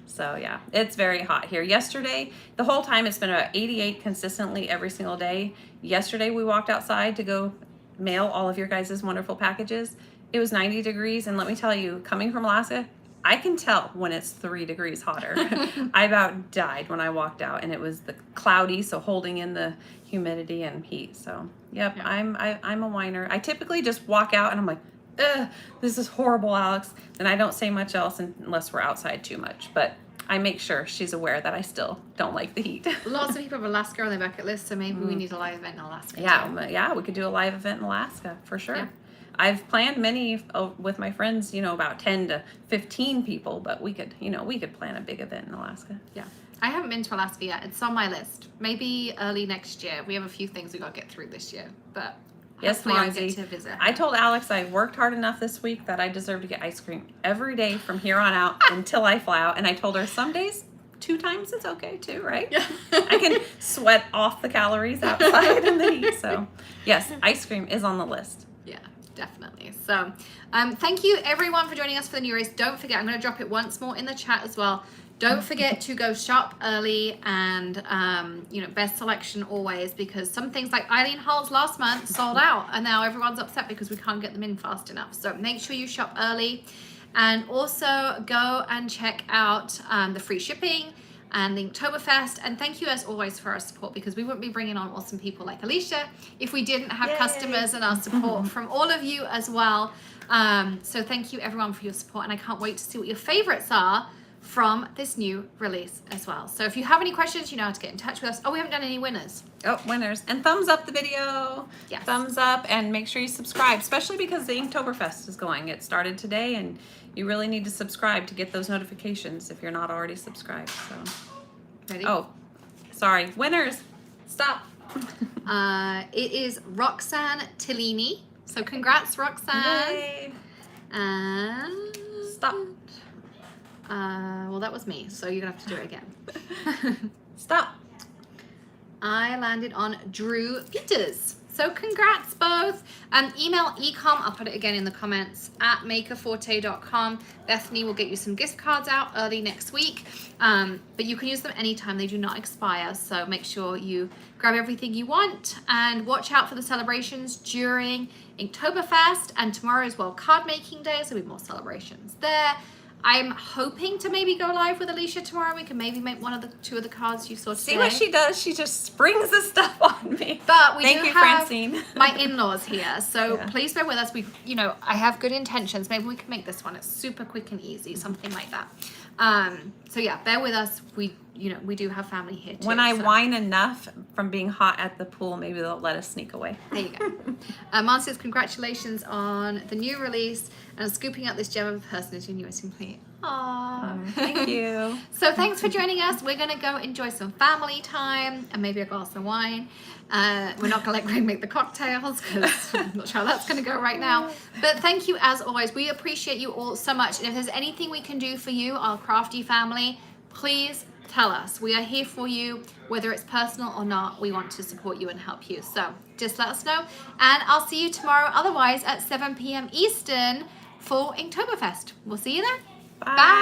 So yeah, it's very hot here. Yesterday, the whole time it's been about 88 consistently every single day. Yesterday we walked outside to go mail all of your guys' wonderful packages. It was 90 degrees, and let me tell you, coming from Alaska, I can tell when it's 3 degrees hotter. I about died when I walked out, and it was the cloudy, so holding in the humidity and heat. So yep, yeah. I'm a whiner. I typically just walk out and I'm like, ugh, this is horrible, Alex. And I don't say much else unless we're outside too much. But I make sure she's aware that I still don't like the heat. Lots of people have Alaska on their bucket list, so maybe we need a live event in Alaska. Yeah, we could do a live event in Alaska for sure. Yeah. I've planned many with my friends, about 10 to 15 people, but we could plan a big event in Alaska. Yeah. I haven't been to Alaska yet. It's on my list. Maybe early next year. We have a few things we got to get through this year, but yes, I get to visit. I told Alex I worked hard enough this week that I deserve to get ice cream every day from here on out until I fly out. And I told her some days 2 times is okay too, right? Yeah. I can sweat off the calories outside in the heat. So yes, ice cream is on the list. Yeah. Definitely. So thank you everyone for joining us for the new race. Don't forget, I'm going to drop it once more in the chat as well. Don't forget to go shop early and best selection always, because some things like Eileen Hall's last month sold out and now everyone's upset because we can't get them in fast enough. So make sure you shop early, and also go and check out the free shipping and the Inktoberfest. And thank you as always for our support, because we wouldn't be bringing on awesome people like Alicia if we didn't have customers and our support from all of you as well. So thank you everyone for your support, and I can't wait to see what your favorites are from this new release as well. So if you have any questions, you know how to get in touch with us. Oh, we haven't done any winners. Oh, winners. And thumbs up the video. Yes. Thumbs up, and make sure you subscribe, especially because the Inktoberfest is going. It started today, and you really need to subscribe to get those notifications if you're not already subscribed. So, ready? Oh, sorry. Winners. Stop. It is Roxanne Tellini. So congrats, Roxanne. Yay. And Stop. well, that was me, so you're gonna have to do it again. Stop. I landed on Drew Peters. So congrats both. Email ecom, I'll put it again in the comments, at makerforte.com. Bethany will get you some gift cards out early next week. But you can use them anytime. They do not expire. So make sure you grab everything you want, and watch out for the celebrations during Inktoberfest, and tomorrow is World Card Making Day, so there'll be more celebrations there. I'm hoping to maybe go live with Alicia tomorrow. We can maybe make one of the two of the cards you saw today. See what she does? She just springs the stuff on me. But we Thank do you, have Francine. my in-laws here, so Yeah. please bear with us. We, you know, I have good intentions. Maybe we can make this one. It's super quick and easy, something like that. So yeah, bear with us. We, you know, we do have family here too. When I so. whine enough from being hot at the pool, maybe they'll let us sneak away. There you go. Mom says congratulations on the new release and scooping out this gem of a person as your newest complete. Aww. Thank you. So thanks for joining us. We're gonna go enjoy some family time and maybe a glass of wine. We're not gonna let Greg make the cocktails because I'm not sure how that's gonna go right now. But thank you as always. We appreciate you all so much. And if there's anything we can do for you, our crafty family, please tell us. We are here for you, whether it's personal or not. We want to support you and help you. So just let us know. And I'll see you tomorrow, otherwise at 7 p.m. Eastern for Inktoberfest. We'll see you then. Bye. Bye.